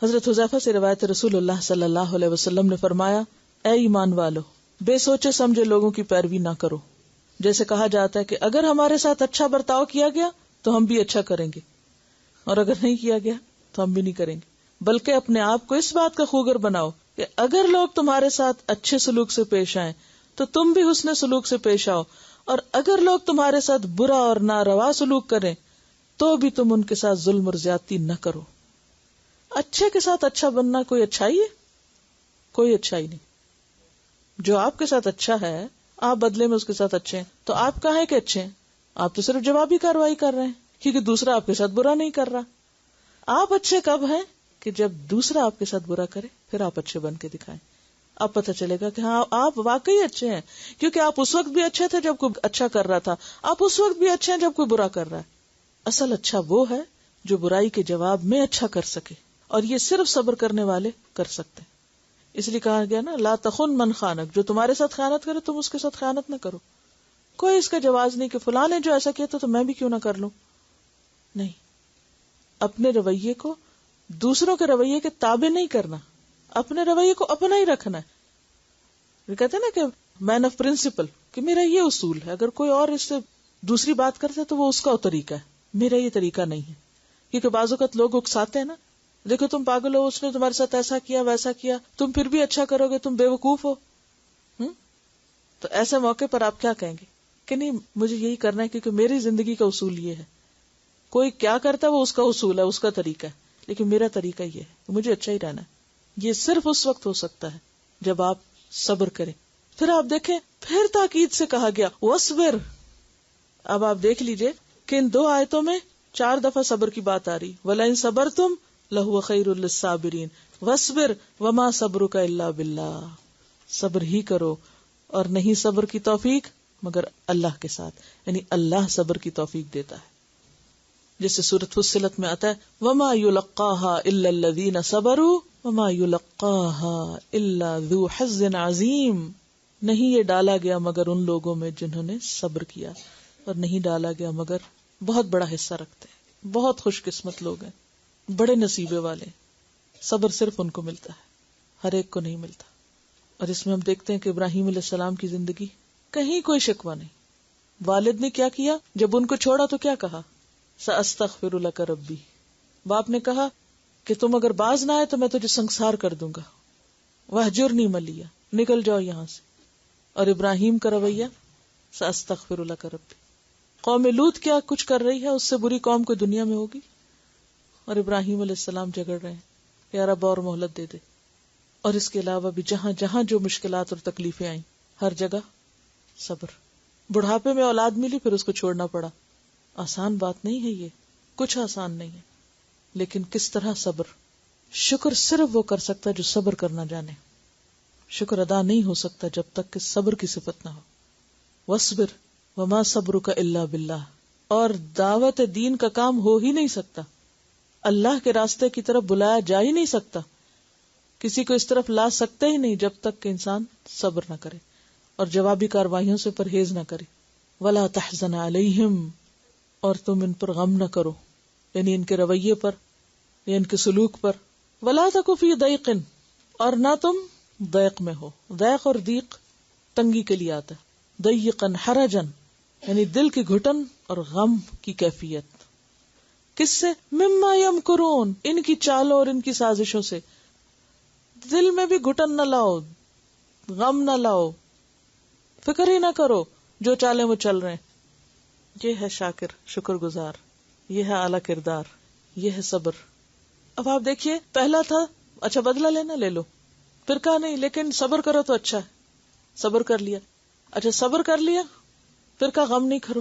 حضرت حذیفہ سے روایت رسول اللہ صلی اللہ علیہ وسلم نے فرمایا، اے ایمان والو، بے سوچے سمجھے لوگوں کی پیروی نہ کرو. جیسے کہا جاتا ہے کہ اگر ہمارے ساتھ اچھا برتاؤ کیا گیا تو ہم بھی اچھا کریں گے، اور اگر نہیں کیا گیا تو ہم بھی نہیں کریں گے، بلکہ اپنے آپ کو اس بات کا خوگر بناؤ کہ اگر لوگ تمہارے ساتھ اچھے سلوک سے پیش آئیں تو تم بھی حسن سلوک سے پیش آؤ، اور اگر لوگ تمہارے ساتھ برا اور ناروا سلوک کریں تو بھی تم ان کے ساتھ ظلم اور زیادتی نہ کرو. اچھے کے ساتھ اچھا بننا کوئی اچھائی ہے؟ کوئی اچھائی نہیں. جو آپ کے ساتھ اچھا ہے آپ بدلے میں اس کے ساتھ اچھے ہیں، تو آپ کہاں ہیں کہ اچھے ہیں؟ آپ تو صرف جوابی کارروائی کر رہے ہیں کیونکہ دوسرا آپ کے ساتھ برا نہیں کر رہا. آپ اچھے کب ہیں؟ کہ جب دوسرا آپ کے ساتھ برا کرے پھر آپ اچھے بن کے دکھائیں. آپ پتہ چلے گا کہ ہاں آپ واقعی اچھے ہیں، کیونکہ آپ اس وقت بھی اچھے تھے جب کوئی اچھا کر رہا تھا، آپ اس وقت بھی اچھے ہیں جب کوئی برا کر رہا ہے. اصل اچھا وہ ہے جو برائی کے جواب میں اچھا کر سکے، اور یہ صرف صبر کرنے والے کر سکتے ہیں. اس لیے کہا گیا نا لا تخن من خانک، جو تمہارے ساتھ خیانت کرے تم اس کے ساتھ خیانت نہ کرو. کوئی اس کا جواز نہیں کہ فلاں نے جو ایسا کیا تو میں بھی کیوں نہ کر لوں. نہیں، اپنے رویے کو دوسروں کے رویے کے تابع نہیں کرنا، اپنے رویے کو اپنا ہی رکھنا ہے. یہ کہتے ہیں نا کہ مین آف پرنسپل، کہ میرا یہ اصول ہے، اگر کوئی اور اس سے دوسری بات کرتا ہے تو وہ اس کا طریقہ ہے، میرا یہ طریقہ نہیں ہے. کیونکہ بعض اوقات لوگ اکساتے ہیں نا، دیکھو تم پاگل ہو، اس نے تمہارے ساتھ ایسا کیا ویسا کیا، تم پھر بھی اچھا کرو گے، تم بے وقوف ہو. تو ایسے موقع پر آپ کیا کہیں گے کہ نہیں مجھے یہی کرنا ہے کیونکہ میری زندگی کا اصول یہ ہے. کوئی کیا کرتا ہے وہ اس کا اصول ہے، اس کا طریقہ ہے، لیکن میرا طریقہ یہ ہے، مجھے اچھا ہی رہنا ہے. یہ صرف اس وقت ہو سکتا ہے جب آپ صبر کریں. پھر آپ دیکھیں پھر تاکید سے کہا گیا وَاصْبِرْ. اب آپ دیکھ لیجئے کہ ان 2 آیتوں میں 4 دفعہ صبر کی بات آ رہی. وَلَئِن صَبَرْتُمْ لَهُوَ خَيْرٌ لِلصَّابِرِينَ وَاصْبِرْ وَمَا صَبْرُكَ إِلَّا بِاللَّهِ. صبر ہی کرو اور نہیں صبر کی توفیق مگر اللہ کے ساتھ، یعنی اللہ صبر کی توفیق دیتا ہے. جیسے سورۃ فصلت میں آتا ہے وَمَا يُلَقَّاهَا إِلَّا الَّذِينَ صَبَرُوا وَمَا يُلَقَّاهَا إِلَّا ذُو حَظٍّ عَظِيمٍ. نہیں یہ ڈالا گیا مگر ان لوگوں میں جنہوں نے صبر کیا، اور نہیں ڈالا گیا مگر بہت بڑا حصہ رکھتے ہیں، بہت خوش قسمت لوگ ہیں، بڑے نصیبے والے. صبر صرف ان کو ملتا ہے، ہر ایک کو نہیں ملتا. اور اس میں ہم دیکھتے ہیں کہ ابراہیم علیہ السلام کی زندگی کہیں کوئی شکوہ نہیں. والد نے کیا کیا جب ان کو چھوڑا تو کیا کہا سأستغفر لک ربی. باپ نے کہا کہ تم اگر باز نہ آئے تو میں تجھے سنگسار کر دوں گا، وہجرنی ملیہ، نکل جاؤ یہاں سے. اور ابراہیم کا رویہ سأستغفر لک ربی. قوم لوط کیا کچھ کر رہی ہے، اس سے بری قوم کوئی دنیا میں ہوگی، اور ابراہیم علیہ السلام جھگڑ رہے ہیں کہ یا رب اور مہلت دے دے. اور اس کے علاوہ بھی جہاں جہاں جو مشکلات اور تکلیفیں آئیں ہر جگہ صبر. بڑھاپے میں اولاد ملی پھر اس کو چھوڑنا پڑا. آسان بات نہیں ہے یہ، کچھ آسان نہیں ہے، لیکن کس طرح صبر. شکر صرف وہ کر سکتا ہے جو صبر کرنا جانے. شکر ادا نہیں ہو سکتا جب تک کہ صبر کی صفت نہ ہو. وَاصْبِرْ وَمَا صَبْرُكَ إِلَّا بِاللَّهِ. اور دعوت دین کا کام ہو ہی نہیں سکتا، اللہ کے راستے کی طرف بلایا جا ہی نہیں سکتا، کسی کو اس طرف لا سکتے ہی نہیں جب تک کہ انسان صبر نہ کرے اور جوابی کاروائیوں سے پرہیز نہ کرے. وَلَا تَحْزَنْ عَلَيْهِمْ. اور تم ان پر غم نہ کرو، یعنی ان کے رویے پر یا ان کے سلوک پر. وَلَا تَكُ فِي ضَيْقٍ. اور نہ تم ضیق میں ہو. ضیق اور ضیق تنگی کے لیے آتا ہے. ضَيِّقًا حَرَجًا یعنی دل کی گھٹن اور غم کی کیفیت. کس سے؟ مما یمکرون، ان کی چالوں اور ان کی سازشوں سے. دل میں بھی گھٹن نہ لاؤ، غم نہ لاؤ، فکر ہی نہ کرو جو چالیں وہ چل رہے ہیں. یہ ہے شاکر، شکر گزار، یہ ہے اعلی کردار، یہ ہے صبر. اب آپ دیکھیے پہلا تھا اچھا بدلہ لینا لے لو، پھر کہا نہیں لیکن صبر کرو تو اچھا ہے، صبر کر لیا. اچھا صبر کر لیا پھر کہا غم نہیں کرو.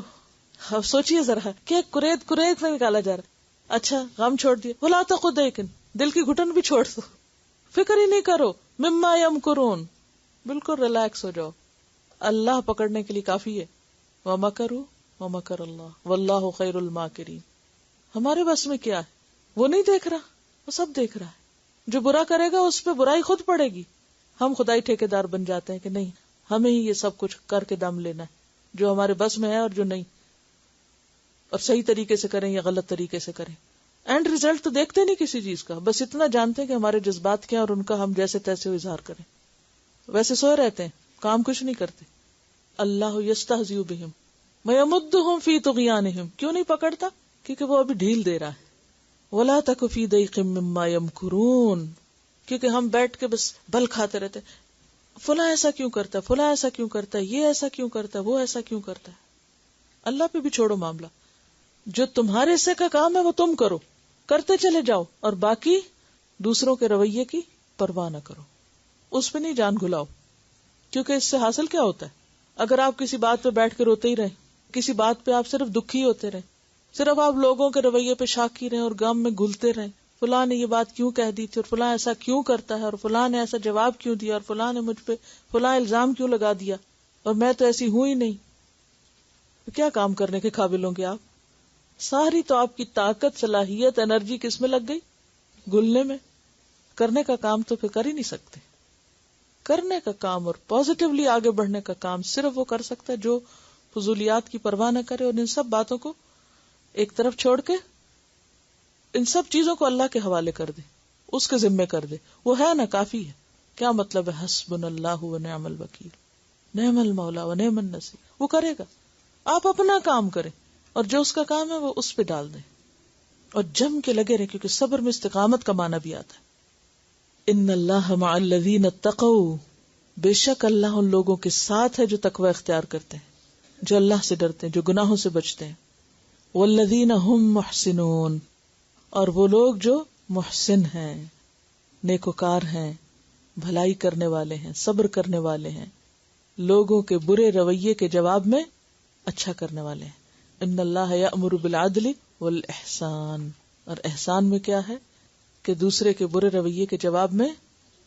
اب سوچئے ذرا کہ قریت میں نکالا جا رہا ہے. اچھا غم چھوڑ دیا، ولا تقو دیکن دل کی گھٹن بھی چھوڑ دو، فکر ہی نہیں کرو. مما یمکرون بالکل ریلیکس ہو جاؤ، اللہ پکڑنے کے لیے کافی ہے. ومکروا ومکر اللہ واللہ خیر الماکرین. ہمارے بس میں کیا ہے؟ وہ نہیں دیکھ رہا، وہ سب دیکھ رہا ہے. جو برا کرے گا اس پہ برائی خود پڑے گی. ہم خدائی ٹھیکیدار بن جاتے ہیں کہ نہیں ہمیں ہی یہ سب کچھ کر کے دم لینا ہے، جو ہمارے بس میں ہے اور جو نہیں، اور صحیح طریقے سے کریں یا غلط طریقے سے کریں. اینڈ ریزلٹ تو دیکھتے نہیں کسی چیز کا، بس اتنا جانتے ہیں کہ ہمارے جذبات کیا اور ان کا ہم جیسے تیسے اظہار کریں. ویسے سوئے رہتے ہیں، کام کچھ نہیں کرتے. اللہ یستہزئ بہم ویمدہم فی طغیانہم. کیوں نہیں پکڑتا؟ کیونکہ وہ ابھی ڈھیل دے رہا ہے. ولا تک فی ضیق مما یمکرون. کیونکہ ہم بیٹھ کے بس بل کھاتے رہتے، فلاں ایسا کیوں کرتا ہے، فلاں ایسا کیوں کرتا ہے، یہ ایسا کیوں کرتا ہے، وہ ایسا کیوں کرتا ہے. اللہ پہ بھی چھوڑو معاملہ، جو تمہارے حصے کا کام ہے وہ تم کرو، کرتے چلے جاؤ، اور باقی دوسروں کے رویے کی پرواہ نہ کرو، اس پہ نہیں جان گھلاؤ. کیونکہ اس سے حاصل کیا ہوتا ہے؟ اگر آپ کسی بات پہ بیٹھ کے روتے ہی رہیں، کسی بات پہ آپ صرف دکھی ہوتے رہیں، صرف آپ لوگوں کے رویے پہ شاکی رہیں اور غم میں گھلتے رہیں، فلاں نے یہ بات کیوں کہہ دی تھی، اور فلاں ایسا کیوں کرتا ہے، اور فلاں نے ایسا جواب کیوں دیا، اور فلاں نے مجھ پہ فلاں الزام کیوں لگا دیا، اور میں تو ایسی ہوں ہی نہیں، تو کیا کام کرنے کے قابل ہوں گے آپ؟ ساری تو آپ کی طاقت، صلاحیت، انرجی کس میں لگ گئی؟ گلنے میں. کرنے کا کام تو پھر کر ہی نہیں سکتے. کرنے کا کام اور پازیٹیولی آگے بڑھنے کا کام صرف وہ کر سکتا ہے جو فضولیات کی پرواہ نہ کرے، اور ان سب باتوں کو ایک طرف چھوڑ کے ان سب چیزوں کو اللہ کے حوالے کر دے، اس کے ذمے کر دے. وہ ہے نا، کافی ہے. کیا مطلب ہے حسبنا اللہ و نعم الوکیل، نعم المولا و نعم النصیر. وہ کرے گا. آپ اپنا کام کریں اور جو اس کا کام ہے وہ اس پہ ڈال دیں اور جم کے لگے رہیں، کیونکہ صبر میں استقامت کا معنی بھی آتا ہے. ان اللہ مع الذین اتقوا، بے شک اللہ ان لوگوں کے ساتھ ہے جو تقوی اختیار کرتے ہیں، جو اللہ سے ڈرتے ہیں، جو گناہوں سے بچتے ہیں. والذین هم محسنون، اور وہ لوگ جو محسن ہیں، نیکوکار ہیں، بھلائی کرنے والے ہیں، صبر کرنے والے ہیں، لوگوں کے برے رویے کے جواب میں اچھا کرنے والے ہیں. ان اللہ یأمر بالعدل والاحسان، اور احسان میں کیا ہے کہ دوسرے کے برے رویے کے جواب میں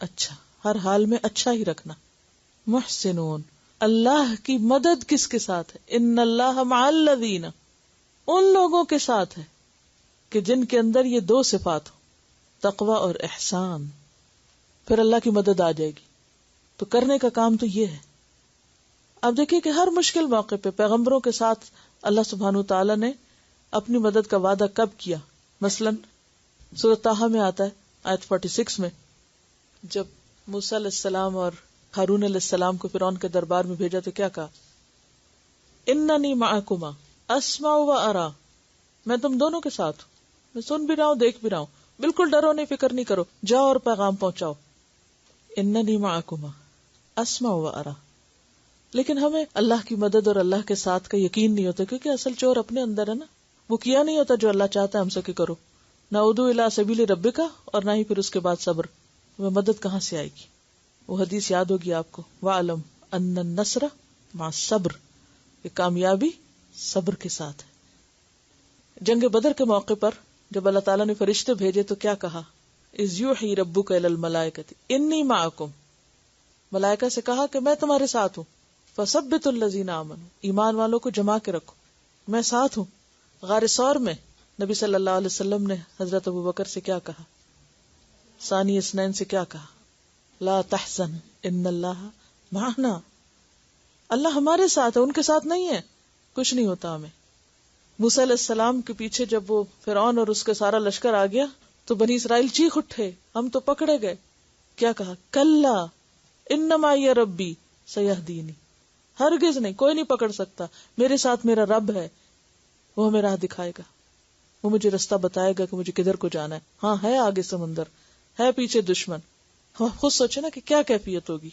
اچھا، ہر حال میں اچھا ہی رکھنا. محسنون، اللہ کی مدد کس کے ساتھ ہے؟ ان اللہ مع الذین، ان لوگوں کے ساتھ ہے کہ جن کے اندر یہ دو صفات ہو، تقوی اور احسان، پھر اللہ کی مدد آ جائے گی. تو کرنے کا کام تو یہ ہے. اب دیکھیں کہ ہر مشکل موقع پہ پیغمبروں کے ساتھ اللہ سبحانہ تعالیٰ نے اپنی مدد کا وعدہ کب کیا؟ مثلا سورۃ طٰہٰ میں آتا ہے آیت 46 میں، جب موسیٰ علیہ السلام اور ہارون علیہ السلام کو فرعون کے دربار میں بھیجا تو کیا کہا؟ اننی معکما اسمع و ارا، میں تم دونوں کے ساتھ ہوں، میں سن بھی رہا ہوں، دیکھ بھی رہا ہوں، بالکل ڈرو نہیں، فکر نہیں کرو، جاؤ اور پیغام پہنچاؤ. اننی معکما اسمع و ارا. لیکن ہمیں اللہ کی مدد اور اللہ کے ساتھ کا یقین نہیں ہوتا، کیونکہ اصل چور اپنے اندر ہے نا. وہ کیا نہیں ہوتا جو اللہ چاہتا ہے ہم سے کہ کرو، نہ ادعو الی سبیل ربک، اور نہ ہی پھر اس کے بعد صبر. وہ مدد کہاں سے آئے گی؟ وہ حدیث یاد ہوگی آپ کو، وَاعْلَمْ أَنَّ النَّصْرَ مع الصبر، کہ کامیابی صبر کے ساتھ ہے. جنگ بدر کے موقع پر جب اللہ تعالیٰ نے فرشتے بھیجے تو کیا کہا؟ اذ یوحی ربک الی الملائکۃ انی معکم، ملائکہ سے کہا کہ میں تمہارے ساتھ ہوں. فثبتوا الذین آمنوا، ایمان والوں کو جما کے رکھو، میں ساتھ ہوں. غار ثور میں نبی صلی اللہ علیہ وسلم نے حضرت ابوبکر سے کیا کہا؟ ثانی اثنین سے کیا کہا؟ لا تحزن ان اللہ معنا، اللہ ہمارے ساتھ ہے، ان کے ساتھ نہیں ہے، کچھ نہیں ہوتا ہمیں. موسیٰ علیہ السلام کے پیچھے جب وہ فرعون اور اس کے سارا لشکر آ گیا تو بنی اسرائیل چیخ اٹھے، ہم تو پکڑے گئے. کیا کہا؟ کلا ان معی ربی سیہدینی، ہرگز نہیں، کوئی نہیں پکڑ سکتا، میرے ساتھ میرا رب ہے، وہ ہمیں راہ دکھائے گا، وہ مجھے رستہ بتائے گا کہ مجھے کدھر کو جانا ہے. ہاں ہے آگے سمندر، ہے پیچھے دشمن. ہم خود سوچے نا کہ کیا کیفیت ہوگی.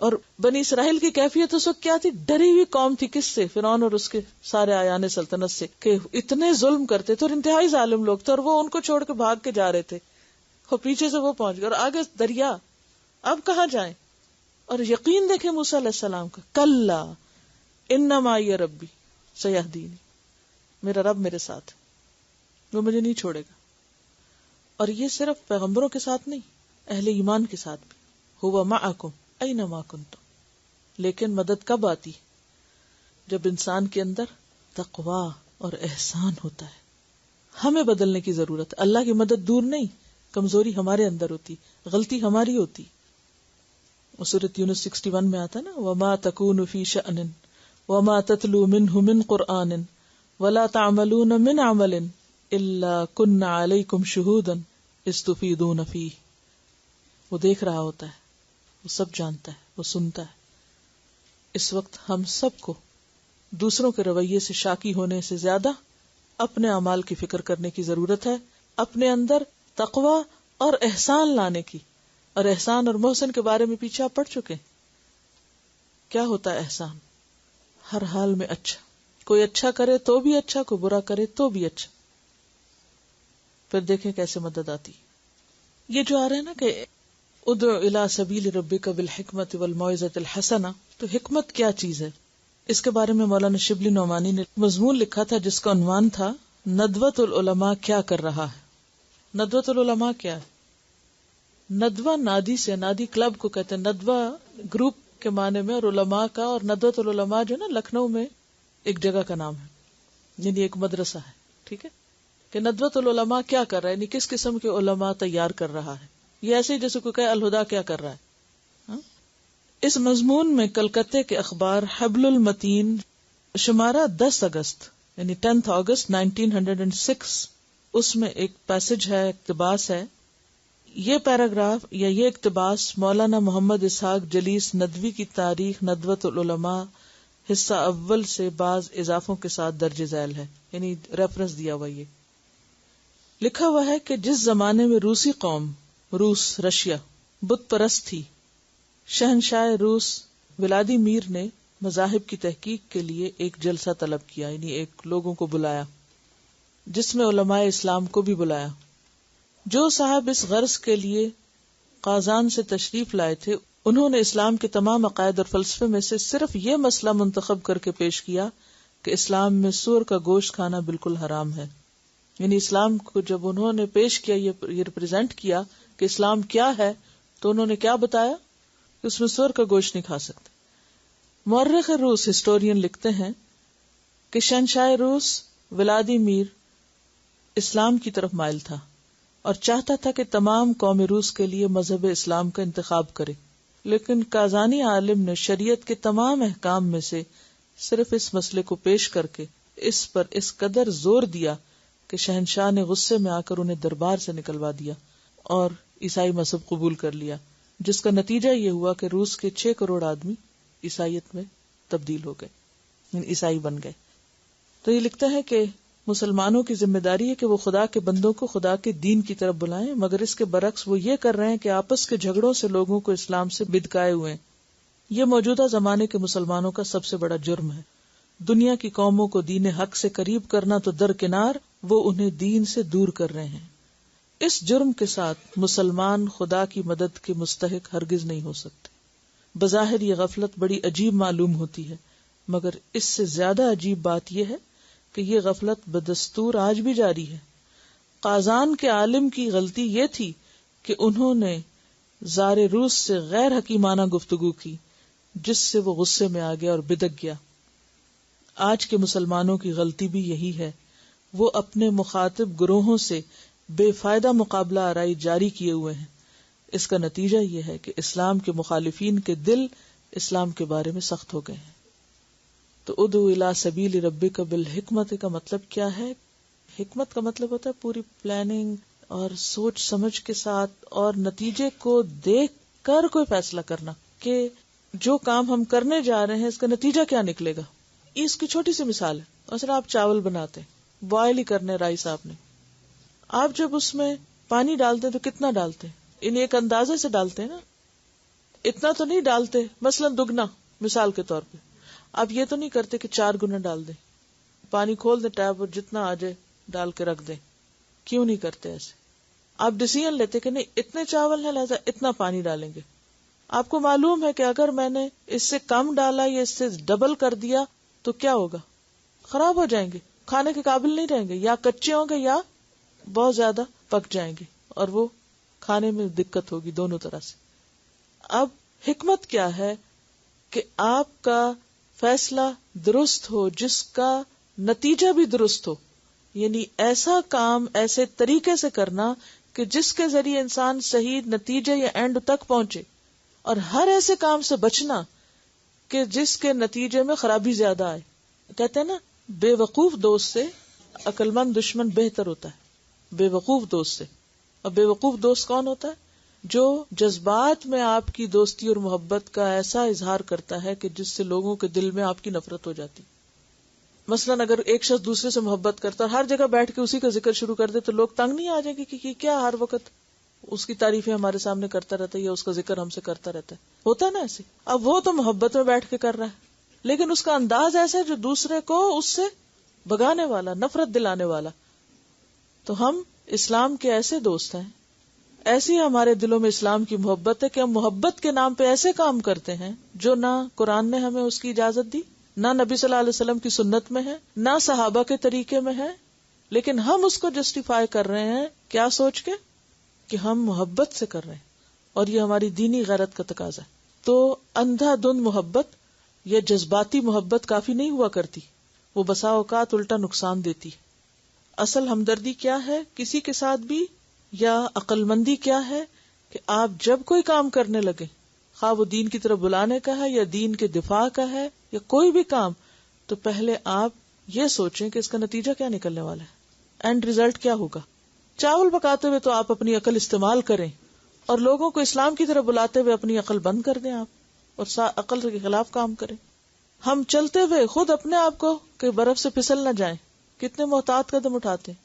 اور بنی اسرائیل کی کیفیت اس وقت کیا تھی؟ ڈری ہوئی قوم تھی. کس سے؟ فرعون اور اس کے سارے آیان سلطنت سے، کہ اتنے ظلم کرتے تھے اور انتہائی ظالم لوگ تھے، اور وہ ان کو چھوڑ کے بھاگ کے جا رہے تھے، اور پیچھے سے وہ پہنچ گئے اور آگے دریا. اب کہاں جائیں؟ اور یقین دیکھیں موسیٰ علیہ السلام کا، کلا ان معی ربی سیہدینی، میرا رب میرے ساتھ، وہ مجھے نہیں چھوڑے گا. اور یہ صرف پیغمبروں کے ساتھ نہیں، اہل ایمان کے ساتھ بھی، ہوا معکم اینما کنتم. لیکن مدد کب آتی؟ جب انسان کے اندر تقوی اور احسان ہوتا ہے. ہمیں بدلنے کی ضرورت ہے، اللہ کی مدد دور نہیں، کمزوری ہمارے اندر ہوتی، غلطی ہماری ہوتی. سورۃ یونس 61 میں آتا ہے نا، وما تکون فی شأن وما تتلو منہ من قرآن ولا تعملون من عمل الا كنا علیکم شہودا اذ تفیضون فیہ. وہ دیکھ رہا ہوتا ہے، وہ سب جانتا ہے، وہ سنتا ہے. اس وقت ہم سب کو دوسروں کے رویے سے شاکی ہونے سے زیادہ اپنے اعمال کی فکر کرنے کی ضرورت ہے، اپنے اندر تقوی اور احسان لانے کی. اور احسان اور محسن کے بارے میں پیچھے آپ پڑھ چکے. کیا ہوتا ہے احسان؟ ہر حال میں اچھا. کوئی اچھا کرے تو بھی اچھا، کوئی برا کرے تو بھی اچھا. پھر دیکھیں کیسے مدد آتی. یہ جو آ رہا ہے نا کہ ادعو الی سبیل ربک بالحکمت والموعظۃ الحسنہ، تو حکمت کیا چیز ہے؟ اس کے بارے میں مولانا شبلی نعمانی نے مضمون لکھا تھا جس کا عنوان تھا ندوۃ العلماء کیا کر رہا ہے. ندوۃ العلماء کیا ہے؟ ندوہ نادی سے، نادی کلب کو کہتے ہیں، ندوہ گروپ کے معنی میں، اور علماء کا، اور ندوۃ العلماء جو نا لکھنؤ میں ایک جگہ کا نام ہے، یعنی ایک مدرسہ ہے. ٹھیک ہے کہ ندوۃ العلماء کیا کر رہا ہے، یعنی کس قسم کے علماء تیار کر رہا ہے. یہ ایسے ہی جیسے کوئی کہے الہدا کیا کر رہا ہے. اس مضمون میں کلکتے کے اخبار حبل المتین شمارہ 10 اگست یعنی 10 اگست 1906 اس میں ایک پیسج ہے، اقتباس ہے. یہ پیراگراف یا یہ اقتباس مولانا محمد اسحاق جلیس ندوی کی تاریخ ندوۃ العلماء حصہ اول سے بعض اضافوں کے ساتھ درج ذیل ہے، یعنی ریفرنس دیا ہوا. یہ لکھا ہوا ہے کہ جس زمانے میں روسی قوم رشیا بت پرست تھی، شہنشاہ روس ولادیمیر نے مذاہب کی تحقیق کے لیے ایک جلسہ طلب کیا، یعنی ایک لوگوں کو بلایا جس میں علماء اسلام کو بھی بلایا. جو صاحب اس غرض کے لیے قازان سے تشریف لائے تھے، انہوں نے اسلام کے تمام عقائد اور فلسفے میں سے صرف یہ مسئلہ منتخب کر کے پیش کیا کہ اسلام میں سور کا گوشت کھانا بالکل حرام ہے. یعنی اسلام کو جب انہوں نے پیش کیا، یہ ریپرزینٹ کیا کہ اسلام کیا ہے، تو انہوں نے کیا بتایا کہ اس میں سور کا گوشت نہیں کھا سکتے. مورخ روس ہسٹورین لکھتے ہیں کہ شہنشاہ روس ولادیمیر اسلام کی طرف مائل تھا اور چاہتا تھا کہ تمام قوم روس کے لیے مذہب اسلام کا انتخاب کرے، لیکن قازانی عالم نے شریعت کے تمام احکام میں سے صرف اس مسئلے کو پیش کر کے اس پر اس قدر زور دیا کہ شہنشاہ نے غصے میں آ کر انہیں دربار سے نکلوا دیا اور عیسائی مذہب قبول کر لیا، جس کا نتیجہ یہ ہوا کہ روس کے 6 کروڑ آدمی عیسائیت میں تبدیل ہو گئے، یعنی عیسائی بن گئے. تو یہ لکھتا ہے کہ مسلمانوں کی ذمہ داری ہے کہ وہ خدا کے بندوں کو خدا کے دین کی طرف بلائیں، مگر اس کے برعکس وہ یہ کر رہے ہیں کہ آپس کے جھگڑوں سے لوگوں کو اسلام سے بدکائے ہوئے ہیں. یہ موجودہ زمانے کے مسلمانوں کا سب سے بڑا جرم ہے. دنیا کی قوموں کو دین حق سے قریب کرنا تو درکنار، وہ انہیں دین سے دور کر رہے ہیں. اس جرم کے ساتھ مسلمان خدا کی مدد کے مستحق ہرگز نہیں ہو سکتے. بظاہر یہ غفلت بڑی عجیب معلوم ہوتی ہے، مگر اس سے زیادہ عجیب بات یہ ہے کہ یہ غفلت بدستور آج بھی جاری ہے. قازان کے عالم کی غلطی یہ تھی کہ انہوں نے زار روس سے غیر حکیمانہ گفتگو کی، جس سے وہ غصے میں آ گیا اور بدک گیا. آج کے مسلمانوں کی غلطی بھی یہی ہے، وہ اپنے مخاطب گروہوں سے بے فائدہ مقابلہ آرائی جاری کیے ہوئے ہیں. اس کا نتیجہ یہ ہے کہ اسلام کے مخالفین کے دل اسلام کے بارے میں سخت ہو گئے ہیں. تو ادعو الی سبیل ربک بالحکمت کا مطلب کیا ہے؟ حکمت کا مطلب ہوتا ہے پوری پلاننگ اور سوچ سمجھ کے ساتھ اور نتیجے کو دیکھ کر کوئی فیصلہ کرنا کہ جو کام ہم کرنے جا رہے ہیں اس کا نتیجہ کیا نکلے گا. اس کی چھوٹی سی مثال ہے، مثلا آپ چاول بناتے ہیں، بوائل ہی کرنے رائس آپ نے، آپ جب اس میں پانی ڈالتے ہیں تو کتنا ڈالتے ہیں؟ انہیں ایک اندازے سے ڈالتے ہیں نا، اتنا تو نہیں ڈالتے، مثلا دگنا مثال کے طور پہ. آپ یہ تو نہیں کرتے کہ 4 گنا ڈال دیں، پانی کھول دیں ٹیپ اور جتنا آ جائے ڈال کے رکھ دیں. کیوں نہیں کرتے ایسے؟ آپ ڈیسیژن لیتے کہ نہیں اتنے چاول ہیں لہذا اتنا پانی ڈالیں گے. آپ کو معلوم ہے کہ اگر میں نے اس سے کم ڈالا یا اس سے ڈبل کر دیا تو کیا ہوگا؟ خراب ہو جائیں گے، کھانے کے قابل نہیں رہیں گے، یا کچے ہوں گے یا بہت زیادہ پک جائیں گے اور وہ کھانے میں دقت ہوگی دونوں طرح سے. اب حکمت کیا ہے کہ آپ کا فیصلہ درست ہو جس کا نتیجہ بھی درست ہو، یعنی ایسا کام ایسے طریقے سے کرنا کہ جس کے ذریعے انسان صحیح نتیجے یا اینڈ تک پہنچے، اور ہر ایسے کام سے بچنا کہ جس کے نتیجے میں خرابی زیادہ آئے. کہتے ہیں نا بے وقوف دوست سے عقل مند دشمن بہتر ہوتا ہے. بے وقوف دوست سے. اور بے وقوف دوست کون ہوتا ہے؟ جو جذبات میں آپ کی دوستی اور محبت کا ایسا اظہار کرتا ہے کہ جس سے لوگوں کے دل میں آپ کی نفرت ہو جاتی. مثلاً اگر ایک شخص دوسرے سے محبت کرتا اور ہر جگہ بیٹھ کے اسی کا ذکر شروع کر دے تو لوگ تنگ نہیں آ جائیں گے کہ کیا ہر وقت اس کی تعریفیں ہمارے سامنے کرتا رہتا ہے یا اس کا ذکر ہم سے کرتا رہتا ہے. ہوتا ہے نا ایسے. اب وہ تو محبت میں بیٹھ کے کر رہا ہے لیکن اس کا انداز ایسا ہے جو دوسرے کو اس سے بگانے والا, نفرت دلانے والا. تو ہم اسلام کے ایسے دوست ہیں, ایسی ہمارے دلوں میں اسلام کی محبت ہے کہ ہم محبت کے نام پہ ایسے کام کرتے ہیں جو نہ قرآن نے ہمیں اس کی اجازت دی, نہ نبی صلی اللہ علیہ وسلم کی سنت میں ہے, نہ صحابہ کے طریقے میں ہے, لیکن ہم اس کو جسٹیفائی کر رہے ہیں کیا سوچ کے کہ ہم محبت سے کر رہے ہیں اور یہ ہماری دینی غیرت کا تقاضا ہے. تو اندھا دھند محبت یا جذباتی محبت کافی نہیں ہوا کرتی, وہ بسا اوقات الٹا نقصان دیتی. اصل ہمدردی کیا ہے کسی کے ساتھ بھی, یا عقل مندی کیا ہے کہ آپ جب کوئی کام کرنے لگے, خواہ وہ دین کی طرف بلانے کا ہے یا دین کے دفاع کا ہے یا کوئی بھی کام, تو پہلے آپ یہ سوچیں کہ اس کا نتیجہ کیا نکلنے والا ہے, اینڈ ریزلٹ کیا ہوگا. چاول پکاتے ہوئے تو آپ اپنی عقل استعمال کریں اور لوگوں کو اسلام کی طرف بلاتے ہوئے اپنی عقل بند کر دیں آپ اور عقل کے خلاف کام کریں. ہم چلتے ہوئے خود اپنے آپ کو کہ برف سے پھسل نہ جائیں کتنے محتاط قدم اٹھاتے ہیں,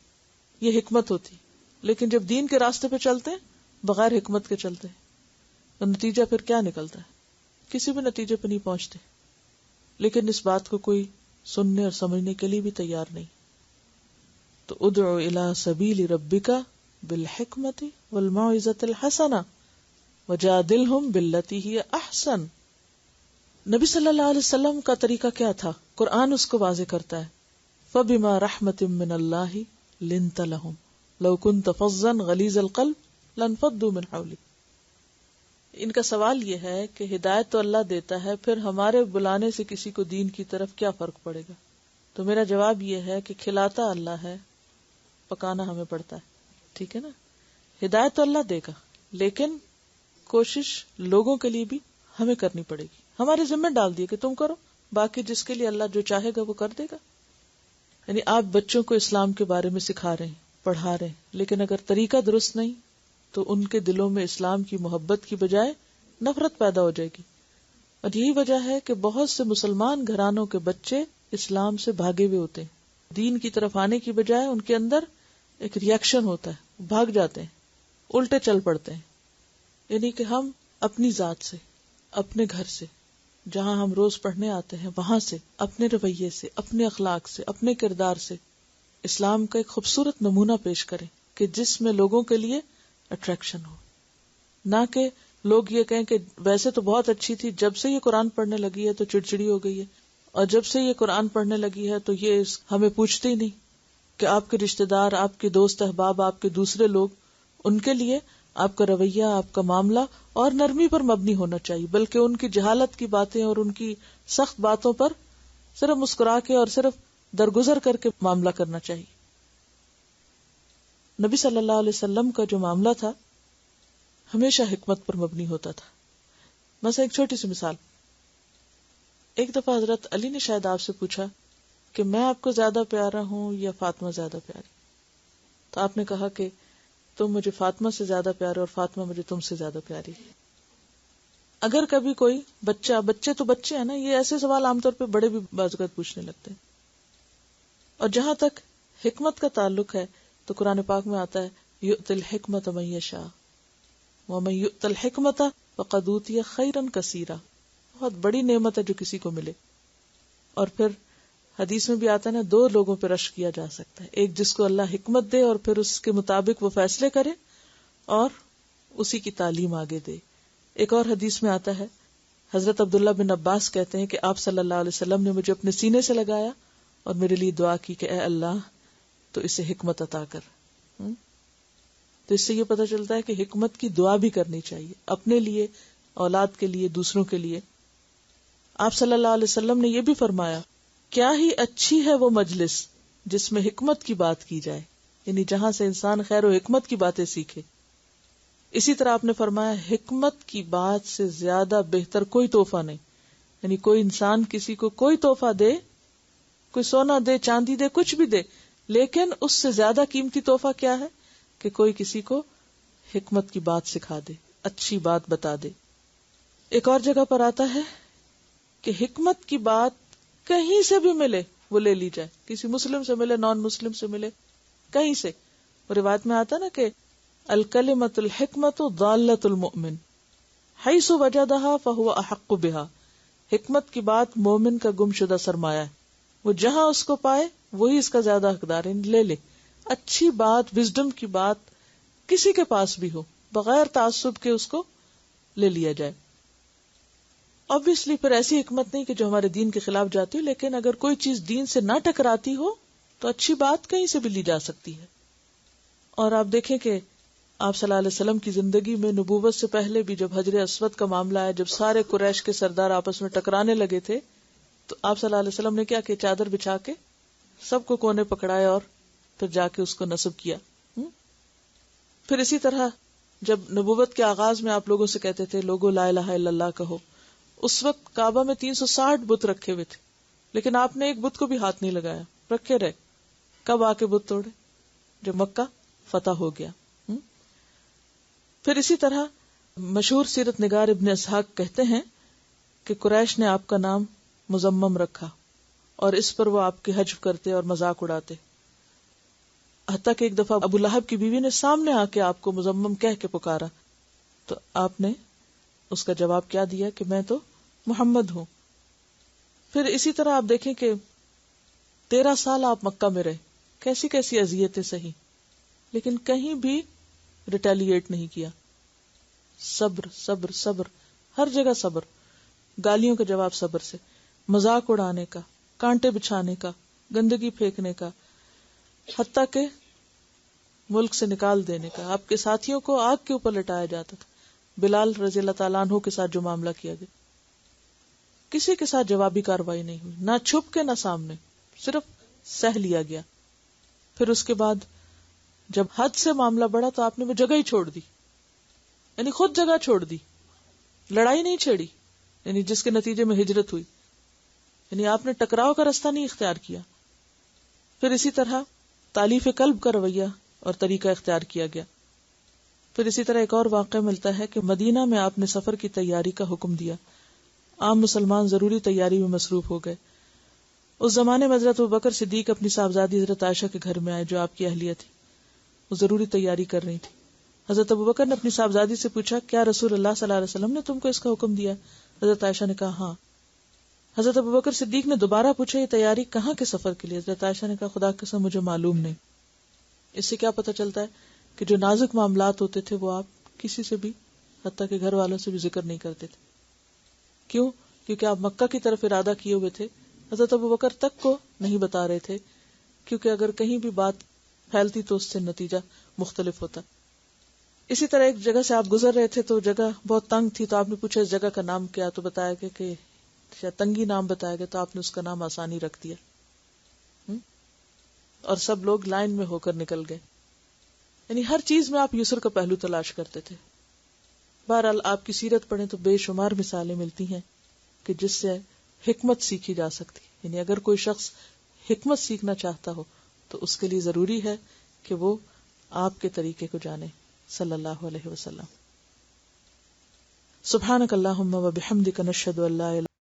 یہ حکمت ہوتی. لیکن جب دین کے راستے پہ چلتے ہیں بغیر حکمت کے چلتے ہیں تو نتیجہ پھر کیا نکلتا ہے, کسی بھی نتیجے پہ نہیں پہنچتے. لیکن اس بات کو کوئی سننے اور سمجھنے کے لیے بھی تیار نہیں. تو ادعو الی سبیل ربک بالحکمت والموعظۃ الحسنہ وجادلہم باللتی ہی احسن. نبی صلی اللہ علیہ وسلم کا طریقہ کیا تھا, قرآن اس کو واضح کرتا ہے. فبما رحمت من اللہ لنت لہم لو كنت فظا غلیظ القلب لانفضوا من حولک. ان کا سوال یہ ہے کہ ہدایت تو اللہ دیتا ہے, پھر ہمارے بلانے سے کسی کو دین کی طرف کیا فرق پڑے گا؟ تو میرا جواب یہ ہے کہ کھلاتا اللہ ہے, پکانا ہمیں پڑتا ہے. ٹھیک ہے نا, ہدایت تو اللہ دے گا لیکن کوشش لوگوں کے لیے بھی ہمیں کرنی پڑے گی. ہمارے ذمہ ڈال دیے کہ تم کرو, باقی جس کے لیے اللہ جو چاہے گا وہ کر دے گا. یعنی آپ بچوں کو اسلام کے بارے میں سکھا رہے ہیں, پڑھا رہے ہیں, لیکن اگر طریقہ درست نہیں تو ان کے دلوں میں اسلام کی محبت کی بجائے نفرت پیدا ہو جائے گی. اور یہی وجہ ہے کہ بہت سے مسلمان گھرانوں کے بچے اسلام سے بھاگے ہوئے ہوتے ہیں. دین کی طرف آنے کی بجائے ان کے اندر ایک ریئیکشن ہوتا ہے, بھاگ جاتے ہیں, الٹے چل پڑتے ہیں. یعنی کہ ہم اپنی ذات سے, اپنے گھر سے, جہاں ہم روز پڑھنے آتے ہیں وہاں سے, اپنے رویے سے, اپنے اخلاق سے, اپنے کردار سے اسلام کا ایک خوبصورت نمونہ پیش کریں کہ جس میں لوگوں کے لیے اٹریکشن ہو. نہ کہ لوگ یہ کہیں کہ ویسے تو بہت اچھی تھی, جب سے یہ قرآن پڑھنے لگی ہے تو چڑچڑی ہو گئی ہے, اور جب سے یہ قرآن پڑھنے لگی ہے تو یہ ہمیں پوچھتے ہی نہیں کہ آپ کے رشتہ دار, آپ کے دوست احباب, آپ کے دوسرے لوگ, ان کے لیے آپ کا رویہ, آپ کا معاملہ اور نرمی پر مبنی ہونا چاہیے, بلکہ ان کی جہالت کی باتیں اور ان کی سخت باتوں پر صرف مسکرا کے اور صرف درگزر کر کے معاملہ کرنا چاہیے. نبی صلی اللہ علیہ وسلم کا جو معاملہ تھا ہمیشہ حکمت پر مبنی ہوتا تھا. مثلا ایک چھوٹی سی مثال, ایک دفعہ حضرت علی نے شاید آپ سے پوچھا کہ میں آپ کو زیادہ پیارا ہوں یا فاطمہ زیادہ پیاری, تو آپ نے کہا کہ تم مجھے فاطمہ سے زیادہ پیارے اور فاطمہ مجھے تم سے زیادہ پیاری. اگر کبھی کوئی بچے تو بچے ہیں نا, یہ ایسے سوال عام طور پہ بڑے بھی بعض اوقات پوچھنے لگتے ہیں. اور جہاں تک حکمت کا تعلق ہے تو قرآن پاک میں آتا ہے یؤتی الحکمت من یشاء ومن یؤت الحکمت فقد اوتی خیرا کثیرا. بہت بڑی نعمت ہے جو کسی کو ملے. اور پھر حدیث میں بھی آتا ہے نا, دو لوگوں پہ رشک کیا جا سکتا ہے, ایک جس کو اللہ حکمت دے اور پھر اس کے مطابق وہ فیصلے کرے اور اسی کی تعلیم آگے دے. ایک اور حدیث میں آتا ہے, حضرت عبداللہ بن عباس کہتے ہیں کہ آپ صلی اللہ علیہ وسلم نے مجھے اپنے سینے سے لگایا اور میرے لیے دعا کی کہ اے اللہ تو اسے حکمت عطا کر. تو اس سے یہ پتہ چلتا ہے کہ حکمت کی دعا بھی کرنی چاہیے, اپنے لیے, اولاد کے لیے, دوسروں کے لیے. آپ صلی اللہ علیہ وسلم نے یہ بھی فرمایا, کیا ہی اچھی ہے وہ مجلس جس میں حکمت کی بات کی جائے, یعنی جہاں سے انسان خیر و حکمت کی باتیں سیکھے. اسی طرح آپ نے فرمایا حکمت کی بات سے زیادہ بہتر کوئی تحفہ نہیں. یعنی کوئی انسان کسی کو کوئی تحفہ دے, کوئی سونا دے, چاندی دے, کچھ بھی دے, لیکن اس سے زیادہ قیمتی تحفہ کیا ہے کہ کوئی کسی کو حکمت کی بات سکھا دے, اچھی بات بتا دے. ایک اور جگہ پر آتا ہے کہ حکمت کی بات کہیں سے بھی ملے وہ لے لی جائے, کسی مسلم سے ملے, نان مسلم سے ملے, کہیں سے. روایت میں آتا نا کہ الکلمۃ الحکمۃ ضالۃ المؤمن حیث وجدہا فہو احق بہا. حکمت کی بات مومن کا گم شدہ سرمایہ ہے، وہ جہاں اس کو پائے وہی اس کا زیادہ حقدار ہے. لے لے اچھی بات، وزڈم کی بات کسی کے پاس بھی ہو، بغیر تعصب کے اس کو لے لیا جائے. obviously پھر ایسی حکمت نہیں کہ جو ہمارے دین کے خلاف جاتی ہو، لیکن اگر کوئی چیز دین سے نہ ٹکراتی ہو تو اچھی بات کہیں سے بھی لی جا سکتی ہے. اور آپ دیکھیں کہ آپ صلی اللہ علیہ وسلم کی زندگی میں نبوت سے پہلے بھی جب حجر اسود کا معاملہ ہے، جب سارے قریش کے سردار آپس میں ٹکرانے لگے تھے، تو آپ صلی اللہ علیہ وسلم نے کیا کہ چادر بچھا کے سب کو کونے پکڑائے اور پھر جا کے اس کو نصب کیا. پھر اسی طرح جب نبوت کے آغاز میں آپ لوگوں سے کہتے تھے لوگو لا الہ الا اللہ کہو، اس وقت کعبہ میں 360 بت رکھے ہوئے تھے، لیکن آپ نے ایک بت کو بھی ہاتھ نہیں لگایا، رکھے رہے. کب آ کے بت توڑے؟ جب مکہ فتح ہو گیا. پھر اسی طرح مشہور سیرت نگار ابن اسحاق کہتے ہیں کہ قریش نے آپ کا نام مزمم رکھا اور اس پر وہ آپ کے حجب کرتے اور مذاق اڑاتے، حتیٰ کہ ایک دفعہ ابو لہب کی بیوی نے سامنے آ کے آپ کو مزمم کہہ کے پکارا، تو آپ نے اس کا جواب کیا دیا کہ میں تو محمد ہوں. پھر اسی طرح آپ دیکھیں کہ 13 سال آپ مکہ میں رہے، کیسی کیسی اذیتیں سہی، لیکن کہیں بھی ریٹیلیٹ نہیں کیا. صبر صبر صبر، ہر جگہ صبر، گالیوں کا جواب صبر سے، مذاق اڑانے کا، کانٹے بچھانے کا، گندگی پھینکنے کا، حتیٰ کہ ملک سے نکال دینے کا. آپ کے ساتھیوں کو آگ کے اوپر لٹایا جاتا تھا. بلال رضی اللہ تعالیٰ عنہ کے ساتھ جو معاملہ کیا گیا، کسی کے ساتھ جوابی کاروائی نہیں ہوئی، نہ چھپ کے نہ سامنے، صرف سہ لیا گیا. پھر اس کے بعد جب حد سے معاملہ بڑھا تو آپ نے وہ جگہ ہی چھوڑ دی، یعنی خود جگہ چھوڑ دی، لڑائی نہیں چھیڑی، یعنی جس کے نتیجے میں ہجرت ہوئی، یعنی آپ نے ٹکراؤ کا راستہ نہیں اختیار کیا. پھر اسی طرح تالیف قلب کا رویہ اور طریقہ اختیار کیا گیا. پھر اسی طرح ایک اور واقعہ ملتا ہے کہ مدینہ میں آپ نے سفر کی تیاری کا حکم دیا. عام مسلمان ضروری تیاری میں مصروف ہو گئے. اس زمانے میں حضرت ابوبکر صدیق اپنی صاحبزادی حضرت عائشہ کے گھر میں آئے جو آپ کی اہلیہ تھی، وہ ضروری تیاری کر رہی تھی. حضرت ابوبکر نے اپنی صاحبزادی سے پوچھا کیا رسول اللہ صلی اللہ علیہ وسلم نے تم کو اس کا حکم دیا؟ حضرت عائشہ نے کہا ہاں. حضرت ابوبکر صدیق نے دوبارہ پوچھا یہ تیاری کہاں کے سفر کے لیے؟ حضرت عائشہ نے کہا خدا کی قسم مجھے معلوم نہیں. اس سے کیا پتہ چلتا ہے کہ جو نازک معاملات ہوتے تھے وہ آپ کسی سے بھی، حتیٰ کہ گھر والوں سے بھی ذکر نہیں کرتے تھے. کیوں؟ کیونکہ آپ مکہ کی طرف ارادہ کیے ہوئے تھے. حضرت ابوبکر تک کو نہیں بتا رہے تھے، کیونکہ اگر کہیں بھی بات پھیلتی تو اس سے نتیجہ مختلف ہوتا. اسی طرح ایک جگہ سے آپ گزر رہے تھے تو جگہ بہت تنگ تھی، تو آپ نے پوچھا اس جگہ کا نام کیا؟ تو بتایا گیا کہ تنگی نام بتایا گیا، تو آپ نے اس کا نام آسانی رکھ دیا. اور سب لوگ لائن میں ہو کر نکل گئے. یعنی ہر چیز میں آپ یسر کا پہلو تلاش کرتے تھے. بہرحال آپ کی سیرت پڑھیں تو بے شمار مثالیں ملتی ہیں کہ جس سے حکمت سیکھی جا سکتی. یعنی اگر کوئی شخص حکمت سیکھنا چاہتا ہو تو اس کے لیے ضروری ہے کہ وہ آپ کے طریقے کو جانے صلی اللہ علیہ وسلم. سبحانک اللہم و بحمدک نشہد ان لا الہ